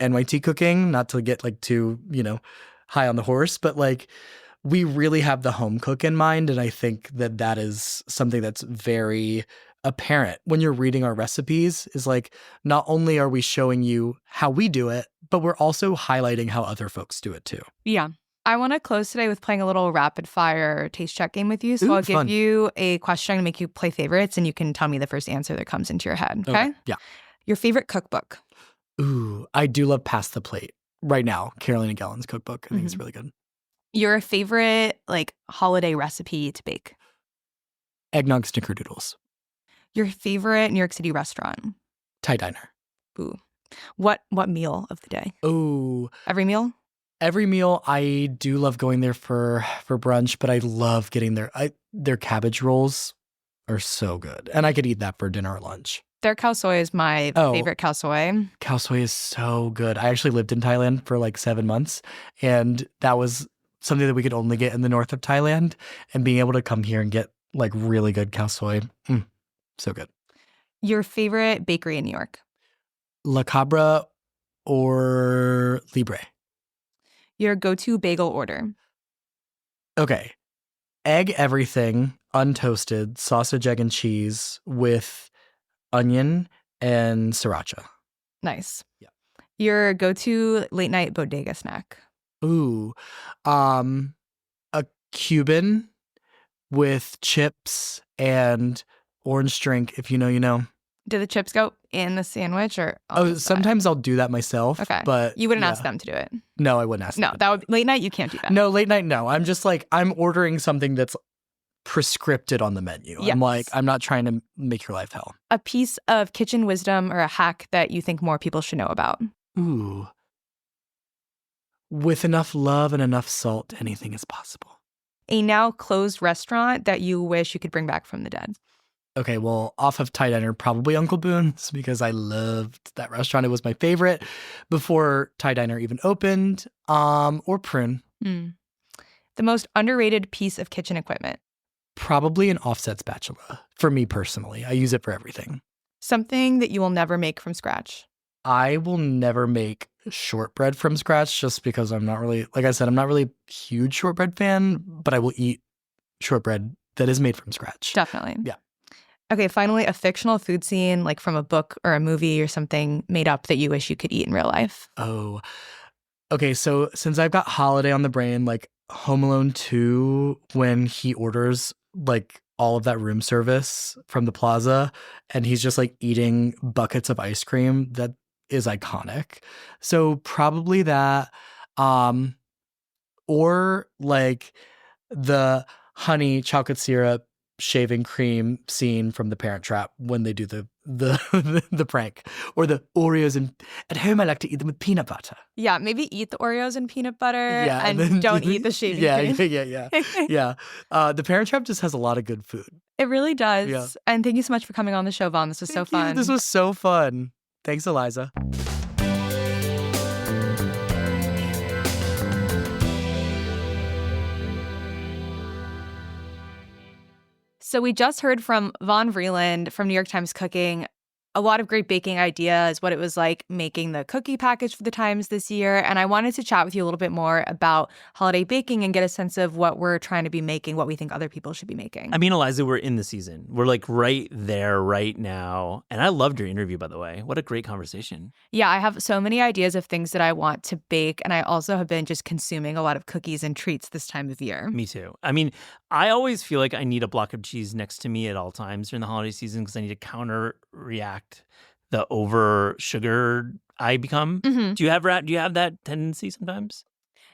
A: NYT cooking, not to get like too, you know, high on the horse, but like we really have the home cook in mind. And I think that is something that's very apparent when you're reading our recipes is like, not only are we showing you how we do it, but we're also highlighting how other folks do it too.
B: Yeah. I want to close today with playing a little rapid fire taste check game with you. So
A: Ooh,
B: I'll give
A: fun.
B: you a question and make you play favorites and you can tell me the first answer that comes into your head. Okay?
A: Yeah.
B: Your favorite cookbook?
A: Ooh, I do love Pass the Plate right now. Carolina Gallen's cookbook. I think it's really good.
B: Your favorite like holiday recipe to bake?
A: Eggnog snickerdoodles.
B: Your favorite New York City restaurant?
A: Thai diner.
B: Ooh. What meal of the day?
A: Ooh.
B: Every meal?
A: Every meal. I do love going there for brunch, but I love getting their cabbage rolls are so good. And I could eat that for dinner or lunch.
B: Their khao soi is my favorite khao soi.
A: Khao soi is so good. I actually lived in Thailand for like 7 months, and that was something that we could only get in the north of Thailand. And being able to come here and get like really good khao soi, so good.
B: Your favorite bakery in New York?
A: La Cabra or Libre?
B: Your go-to bagel order?
A: Okay. Egg everything, untoasted, sausage, egg, and cheese with onion and sriracha.
B: Nice.
A: Yeah.
B: Your go-to late-night bodega snack?
A: Ooh. A Cuban with chips and orange drink, if you know, you know.
B: Do the chips go in the sandwich or on the side?
A: Sometimes I'll do that myself.
B: Okay.
A: But
B: you wouldn't ask them to do it?
A: No, I wouldn't ask them.
B: No, that would late night, you can't do that.
A: No, late night, no. I'm just like, I'm ordering something that's prescripted on the menu.
B: Yes.
A: I'm like, I'm not trying to make your life hell.
B: A piece of kitchen wisdom or a hack that you think more people should know about?
A: Ooh. With enough love and enough salt, anything is possible.
B: A now closed restaurant that you wish you could bring back from the dead?
A: Okay, well, off of Thai Diner, probably Uncle Boone's, because I loved that restaurant. It was my favorite before Thai Diner even opened. Or Prune.
B: The most underrated piece of kitchen equipment?
A: Probably an offset spatula, for me personally. I use it for everything.
B: Something that you will never make from scratch?
A: I will never make shortbread from scratch just because I'm not really, like I said, I'm not really a huge shortbread fan, but I will eat shortbread that is made from scratch.
B: Definitely.
A: Yeah.
B: Okay, finally, a fictional food scene, like from a book or a movie or something made up that you wish you could eat in real life.
A: Oh. Okay, so since I've got holiday on the brain, like Home Alone 2, when he orders like all of that room service from the plaza and he's just like eating buckets of ice cream, that is iconic. So probably that, or like the honey chocolate syrup shaving cream scene from The Parent Trap when they do the prank, or the Oreos. And at home I like to eat them with peanut butter.
B: Yeah, maybe eat the Oreos and peanut butter and then don't eat the shaving cream.
A: Yeah. The Parent Trap just has a lot of good food.
B: It really does.
A: Yeah.
B: And thank you so much for coming on the show, Vaughn. This was so fun.
A: This was so fun. Thanks, Aliza.
B: So we just heard from Vaughn Vreeland from New York Times Cooking. A lot of great baking ideas, what it was like making the cookie package for the Times this year. And I wanted to chat with you a little bit more about holiday baking and get a sense of what we're trying to be making, what we think other people should be making.
C: I mean, Aliza, we're in the season. We're like right there right now. And I loved your interview, by the way. What a great conversation.
B: Yeah, I have so many ideas of things that I want to bake. And I also have been just consuming a lot of cookies and treats this time of year.
C: Me too. I mean, I always feel like I need a block of cheese next to me at all times during the holiday season because I need to counter-react the over sugar I become.
B: Mm-hmm.
C: Do you have that tendency sometimes?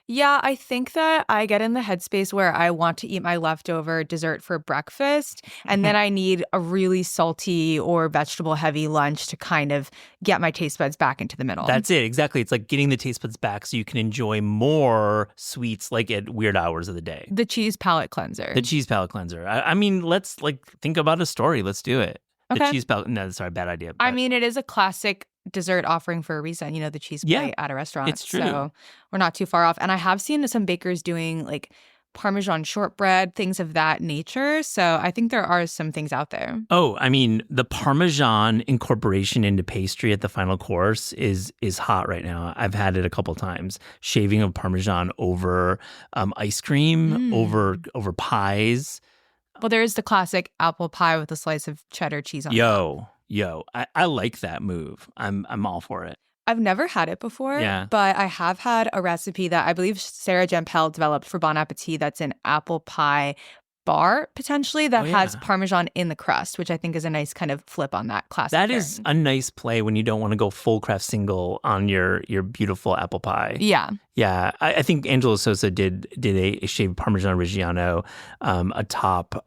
B: Yeah, I think that I get in the headspace where I want to eat my leftover dessert for breakfast, and then I need a really salty or vegetable-heavy lunch to kind of get my taste buds back into the middle.
C: That's it, exactly. It's like getting the taste buds back so you can enjoy more sweets like at weird hours of the day.
B: The cheese palate cleanser.
C: The cheese palate cleanser. I mean, let's like think about a story. Let's do it.
B: Okay.
C: The cheese palate. No, sorry, bad idea.
B: I mean, it is a classic dessert offering for a reason, the cheese plate at a restaurant.
C: It's true.
B: So we're not too far off. And I have seen some bakers doing like Parmesan shortbread, things of that nature. So I think there are some things out there.
C: Oh, I mean, the Parmesan incorporation into pastry at the final course is hot right now. I've had it a couple times. Shaving of Parmesan over ice cream, over pies.
B: Well, there is the classic apple pie with a slice of cheddar cheese on top.
C: Yo, I like that move. I'm all for it.
B: I've never had it before, but I have had a recipe that I believe Sarah Gempel developed for Bon Appetit that's an apple pie bar, potentially, that has Parmesan in the crust, which I think is a nice kind of flip on that classic
C: That
B: pairing.
C: is a nice play when you don't want to go full Kraft single on your beautiful apple pie.
B: Yeah.
C: Yeah, I think Angelo Sosa did a shaved Parmesan Reggiano atop,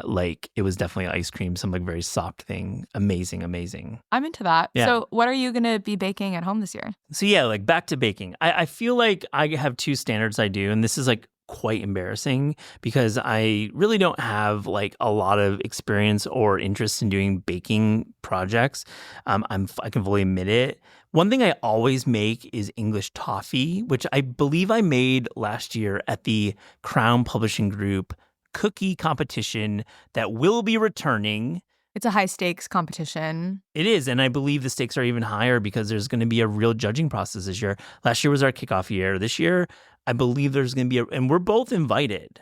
C: like, it was definitely ice cream, some like very soft thing. Amazing.
B: I'm into that.
C: Yeah.
B: So what are you going to be baking at home this year?
C: So yeah, like back to baking. I feel like I have two standards I do, and this is like quite embarrassing because I really don't have like a lot of experience or interest in doing baking projects. I can fully admit it. One thing I always make is English toffee, which I believe I made last year at the Crown Publishing Group cookie competition that will be returning.
B: It's a high stakes competition.
C: It is, and I believe the stakes are even higher because there's going to be a real judging process this year. Last year was our kickoff year. This year, I believe there's going to be and we're both invited.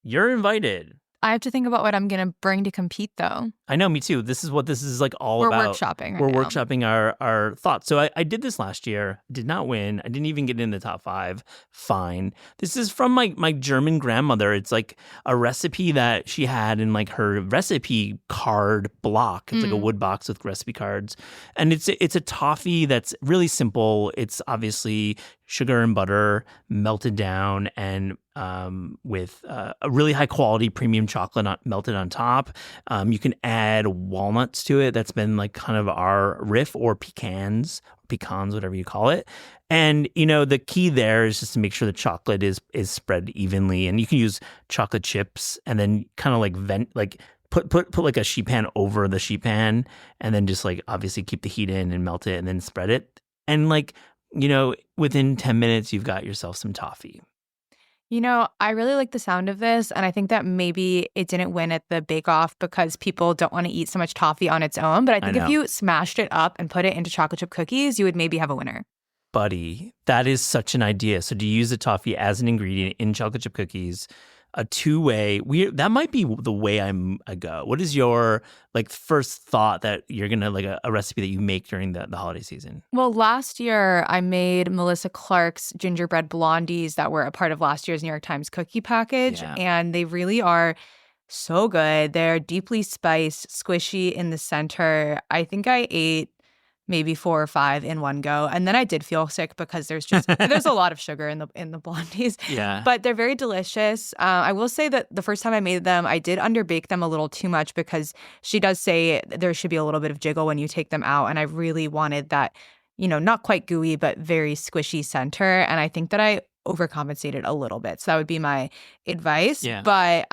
C: You're invited.
B: I have to think about what I'm going to bring to compete, though.
C: I know, me too. This is what this is like all
B: We're
C: about.
B: workshopping.
C: We're
B: right now.
C: workshopping our thoughts. So I did this last year. Did not win. I didn't even get in the top 5. Fine. This is from my German grandmother. It's like a recipe that she had in like her recipe card block. It's like a wood box with recipe cards. And it's a toffee that's really simple. It's obviously sugar and butter melted down and with a really high quality premium chocolate melted on top. You can add walnuts to it. That's been like kind of our riff, or pecans, whatever you call it. And, you know, the key there is just to make sure the chocolate is spread evenly. And you can use chocolate chips and then kind of like put like a sheet pan over the sheet pan and then just like obviously keep the heat in and melt it and then spread it. And like, you know, within 10 minutes, you've got yourself some toffee.
B: You know, I really like the sound of this, and I think that maybe it didn't win at the bake-off because people don't want to eat so much toffee on its own. But I think if you smashed it up and put it into chocolate chip cookies, you would maybe have a winner.
C: Buddy, that is such an idea. So do you use the toffee as an ingredient in chocolate chip cookies? A two-way, that might be the way I go. What is your like first thought that you're gonna like a recipe that you make during the holiday season?
B: Well, last year I made Melissa Clark's gingerbread blondies that were a part of last year's New York Times cookie package, and they really are so good. They're deeply spiced, squishy in the center. I think I ate maybe 4 or 5 in one go. And then I did feel sick because there's a lot of sugar in the blondies.
C: Yeah.
B: But they're very delicious. I will say that the first time I made them, I did underbake them a little too much because she does say there should be a little bit of jiggle when you take them out. And I really wanted that, you know, not quite gooey, but very squishy center. And I think that I overcompensated a little bit. So that would be my advice.
C: Yeah.
B: But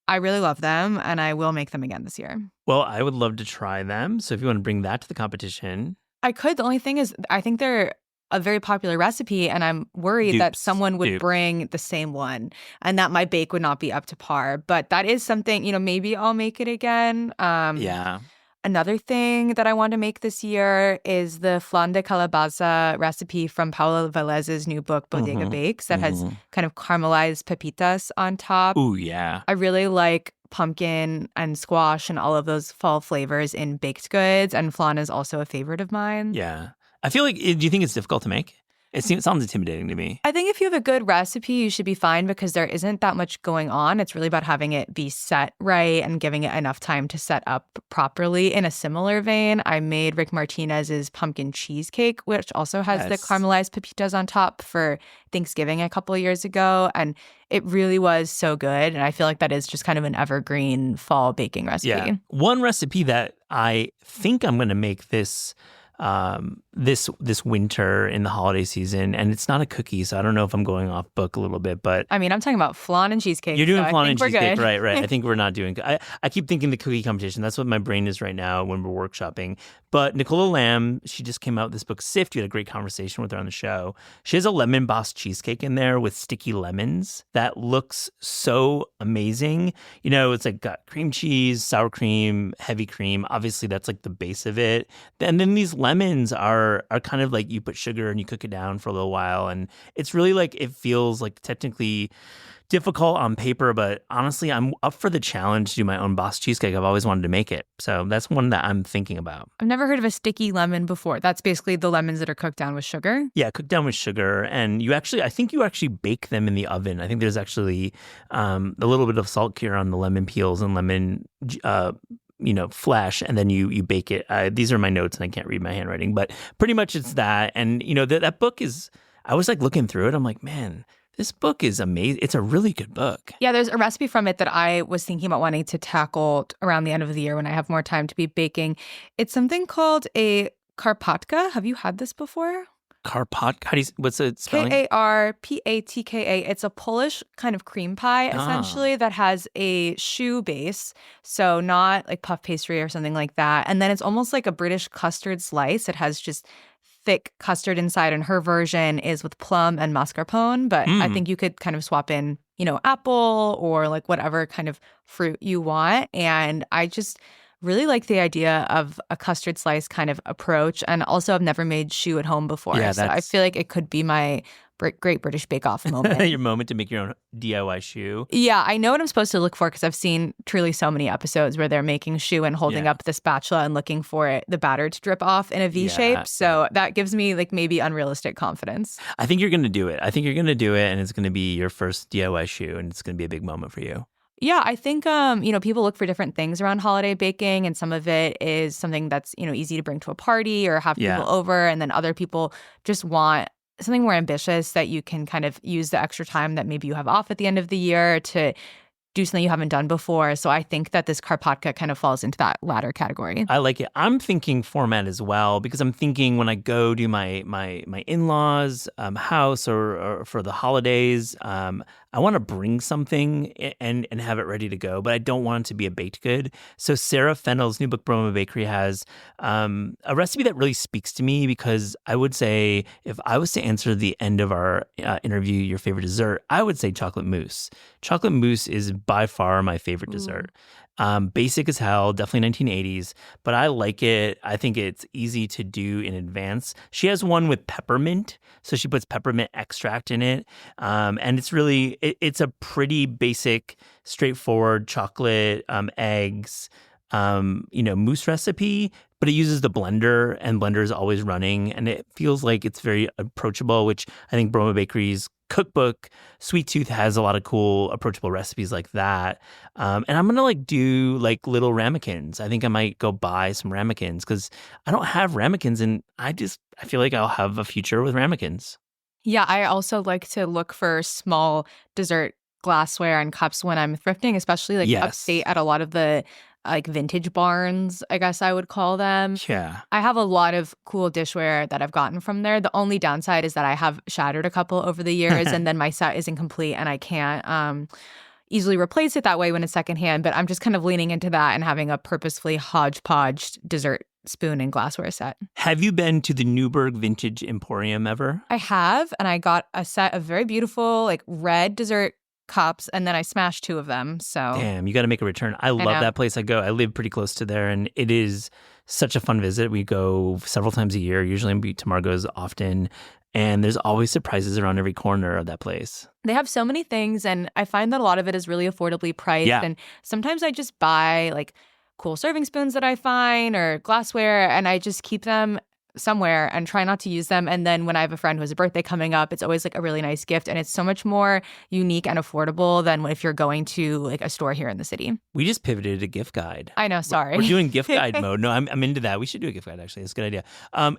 B: I really love them, and I will make them again this year.
C: Well, I would love to try them. So if you want to bring that to the competition.
B: I could. The only thing is I think they're a very popular recipe, and I'm worried that someone would bring the same one and that my bake would not be up to par. But that is something, you know, maybe I'll make it again.
C: Yeah.
B: Another thing that I want to make this year is the flan de calabaza recipe from Paula Velez's new book, Bodega Bakes, that has kind of caramelized pepitas on top.
C: Ooh, yeah.
B: I really like pumpkin and squash and all of those fall flavors in baked goods, and flan is also a favorite of mine.
C: Yeah. I feel like, do you think it's difficult to make? It sounds intimidating to me.
B: I think if you have a good recipe, you should be fine because there isn't that much going on. It's really about having it be set right and giving it enough time to set up properly. In a similar vein, I made Rick Martinez's pumpkin cheesecake, which also has the caramelized pepitas on top for Thanksgiving a couple of years ago. And it really was so good. And I feel like that is just kind of an evergreen fall baking recipe.
C: Yeah. One recipe that I think I'm going to make this winter in the holiday season, and it's not a cookie, so I don't know if I'm going off book a little bit, but
B: I mean, I'm talking about flan and cheesecake.
C: You're doing
B: so
C: flan and cheesecake,
B: good.
C: right? I think we're not doing. I keep thinking the cookie competition. That's what my brain is right now when we're workshopping. But Nicola Lamb, she just came out with this book, Sift. You had a great conversation with her on the show. She has a lemon boss cheesecake in there with sticky lemons that looks so amazing. You know, it's like got cream cheese, sour cream, heavy cream. Obviously, that's like the base of it. And then these lemons are kind of like you put sugar and you cook it down for a little while. And it's really like, it feels like technically difficult on paper, but honestly, I'm up for the challenge to do my own boss cheesecake. I've always wanted to make it. So that's one that I'm thinking about.
B: I've never heard of a sticky lemon before. That's basically the lemons that are cooked down with sugar?
C: Yeah, cooked down with sugar. And I think you actually bake them in the oven. I think there's actually a little bit of salt cure on the lemon peels and lemon flesh, and then you bake it. These are my notes and I can't read my handwriting, but pretty much it's that. And, that book is, I was like looking through it. I'm like, man, this book is amazing. It's a really good book.
B: Yeah, there's a recipe from it that I was thinking about wanting to tackle around the end of the year when I have more time to be baking. It's something called a karpatka. Have you had this before?
C: Karpat? What's the spelling?
B: Karpatka. It's a Polish kind of cream pie, essentially, that has a choux base. So not like puff pastry or something like that. And then it's almost like a British custard slice. It has just thick custard inside, and her version is with plum and mascarpone. But I think you could kind of swap in, apple or like whatever kind of fruit you want. And I just really like the idea of a custard slice kind of approach. And also, I've never made choux at home before.
C: Yeah,
B: so I feel like it could be my Great British Bake Off moment.
C: Your moment to make your own DIY choux.
B: Yeah, I know what I'm supposed to look for because I've seen truly so many episodes where they're making choux and holding up the spatula and looking for the batter to drip off in a V shape. So that gives me like maybe unrealistic confidence.
C: I think you're going to do it. And it's going to be your first DIY choux, and it's going to be a big moment for you.
B: Yeah, I think, people look for different things around holiday baking, and some of it is something that's, easy to bring to a party or have people over. And then other people just want something more ambitious that you can kind of use the extra time that maybe you have off at the end of the year to do something you haven't done before. So I think that this Karpatka kind of falls into that latter category.
C: I like it. I'm thinking format as well, because I'm thinking when I go do my in-laws' house or for the holidays, I want to bring something and have it ready to go, but I don't want it to be a baked good. So Sarah Fennell's new book, Broma Bakery, has a recipe that really speaks to me, because I would say if I was to answer the end of our interview, your favorite dessert, I would say chocolate mousse. Chocolate mousse is by far my favorite dessert. Basic as hell, definitely 1980s, but I like it. I think it's easy to do in advance. She has one with peppermint, so she puts peppermint extract in it, and it's really it's a pretty basic, straightforward chocolate, eggs, mousse recipe, but it uses the blender, and blender is always running, and it feels like it's very approachable, which I think Broma Bakery's cookbook, Sweet Tooth, has a lot of cool, approachable recipes like that. And I'm going to do little ramekins. I think I might go buy some ramekins, because I don't have ramekins, and I feel like I'll have a future with ramekins.
B: Yeah, I also like to look for small dessert glassware and cups when I'm thrifting, especially upstate at a lot of the vintage barns, I guess I would call them.
C: Yeah.
B: I have a lot of cool dishware that I've gotten from there. The only downside is that I have shattered a couple over the years, and then my set is incomplete, and I can't easily replace it that way when it's secondhand. But I'm just kind of leaning into that and having a purposefully hodgepodge dessert spoon and glassware set.
C: Have you been to the Newburgh Vintage Emporium ever?
B: I have, and I got a set of very beautiful red dessert cups, and then I smashed 2 of them. So
C: damn, you got to make a return. I love that place. I live pretty close to there, and it is such a fun visit. We go several times a year. Usually Tamar goes often, and there's always surprises around every corner of that place.
B: They have so many things, and I find that a lot of it is really affordably priced.
C: Yeah.
B: And sometimes I just buy cool serving spoons that I find or glassware, and I just keep them somewhere and try not to use them. And then when I have a friend who has a birthday coming up, it's always a really nice gift, and it's so much more unique and affordable than if you're going to a store here in the city.
C: We just pivoted to gift guide.
B: I know, sorry.
C: We're doing gift guide mode. No, I'm into that. We should do a gift guide, actually. It's a good idea.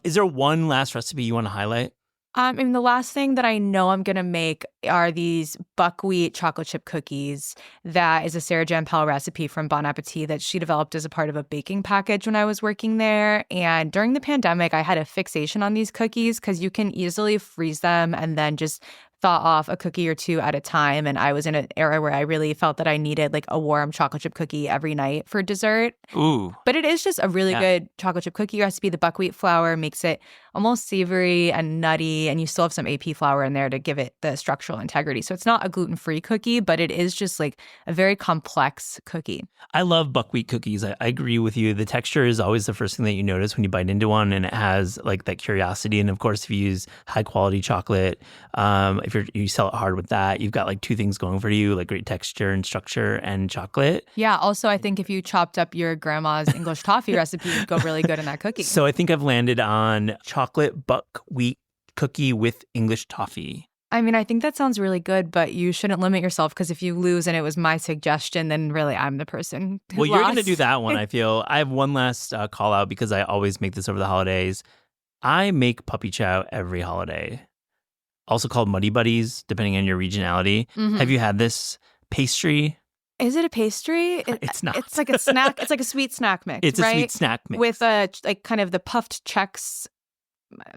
C: Is there one last recipe you want to highlight?
B: The last thing that I know I'm going to make are these buckwheat chocolate chip cookies. That is a Sarah Jan Pell recipe from Bon Appetit that she developed as a part of a baking package when I was working there. And during the pandemic, I had a fixation on these cookies because you can easily freeze them and then just thaw off a cookie or 2 at a time. And I was in an era where I really felt that I needed a warm chocolate chip cookie every night for dessert.
C: Ooh.
B: But it is just a really good chocolate chip cookie recipe. The buckwheat flour makes it almost savory and nutty, and you still have some AP flour in there to give it the structural integrity. So it's not a gluten-free cookie, but it is just a very complex cookie.
C: I love buckwheat cookies. I agree with you. The texture is always the first thing that you notice when you bite into one, and it has that curiosity. And of course, if you use high quality chocolate, if you sell it hard with that, you've got 2 things going for you, great texture and structure and chocolate.
B: Yeah. Also, I think if you chopped up your grandma's English toffee recipe, it would go really good in that cookie.
C: So I think I've landed on chocolate buckwheat cookie with English toffee.
B: I think that sounds really good, but you shouldn't limit yourself, because if you lose and it was my suggestion, then really I'm the person who
C: Well, you're
B: lost.
C: going to do that one, I feel. I have one last call out, because I always make this over the holidays. I make puppy chow every holiday, also called Muddy Buddies, depending on your regionality. Mm-hmm. Have you had this pastry?
B: Is it a pastry?
C: It's not.
B: It's like a snack. It's like a sweet snack mix.
C: It's
B: right?
C: A sweet snack mix
B: with kind of the puffed Chex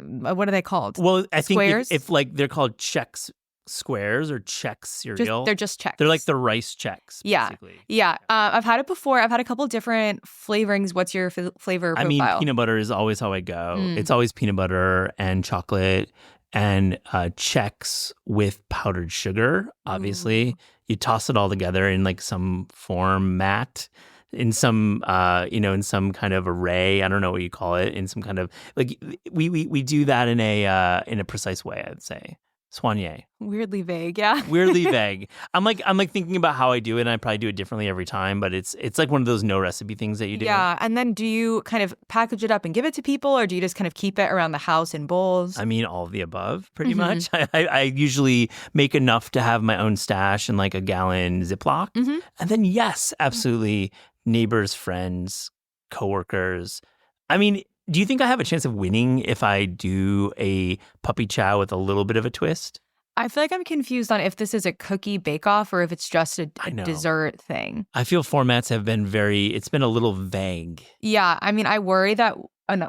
B: what are they called?
C: Well, I think
B: Squares?
C: if like they're called Chex Squares or Chex cereal.
B: They're just Chex.
C: They're like the rice Chex,
B: Yeah.
C: basically.
B: Yeah. I've had it before. I've had a couple different flavorings. What's your flavor profile?
C: I mean, peanut butter is always how I go. It's always peanut butter and chocolate and Chex with powdered sugar, obviously. You toss it all together in like some form, Matt, in some, in some kind of array. I don't know what you call it. In some kind of, like, we do that in a precise way, I'd say. Soigné.
B: Weirdly vague, yeah.
C: Weirdly vague. I'm like thinking about how I do it, and I probably do it differently every time, but it's like one of those no recipe things that you do.
B: Yeah, and then do you kind of package it up and give it to people, or do you just kind of keep it around the house in bowls?
C: I mean, all of the above, pretty much. I usually make enough to have my own stash in like a gallon Ziploc. And then, yes, absolutely, neighbors, friends, coworkers. I mean, do you think I have a chance of winning if I do a puppy chow with a little bit of a twist?
B: I feel like I'm confused on if this is a cookie bake-off or if it's just a dessert thing.
C: I feel formats have been it's been a little vague.
B: Yeah, I mean, I worry that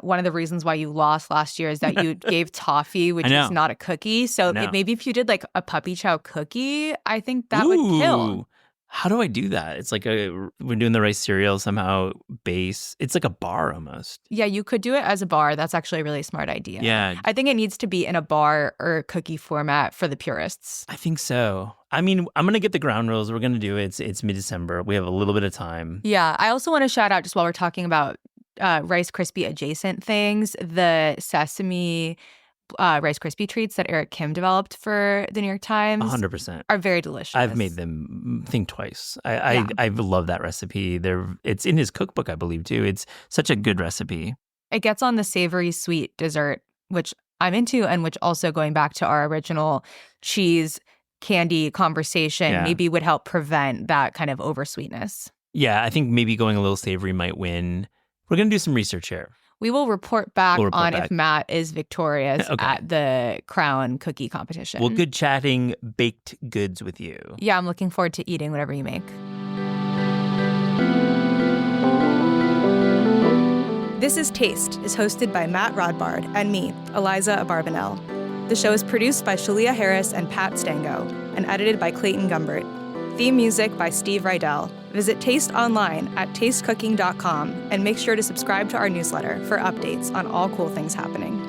B: one of the reasons why you lost last year is that you gave toffee, which is not a cookie. So maybe if you did like a puppy chow cookie, I think that would kill.
C: How do I do that? It's like we're doing the rice cereal somehow base. It's like a bar almost.
B: Yeah, you could do it as a bar. That's actually a really smart idea.
C: Yeah.
B: I think it needs to be in a bar or cookie format for the purists.
C: I think so. I mean, I'm going to get the ground rules. We're going to do it. It's mid-December. We have a little bit of time.
B: Yeah. I also want to shout out, just while we're talking about Rice Krispie adjacent things, the sesame Rice Krispie treats that Eric Kim developed for the New York Times
C: 100%
B: are very delicious.
C: I've made them, think twice. I love that recipe. It's in his cookbook, I believe, too. It's such a good recipe.
B: It gets on the savory sweet dessert, which I'm into, and which also, going back to our original cheese candy conversation, maybe would help prevent that kind of oversweetness.
C: Yeah, I think maybe going a little savory might win. We're going to do some research here.
B: We will report back if Matt is victorious at the Crown cookie competition.
C: Well, good chatting baked goods with you.
B: Yeah, I'm looking forward to eating whatever you make. This is Taste is hosted by Matt Rodbard and me, Aliza Abarbanel. The show is produced by Shalia Harris and Pat Stango and edited by Clayton Gumbert. Theme music by Steve Rydell. Visit Taste online at tastecooking.com and make sure to subscribe to our newsletter for updates on all cool things happening.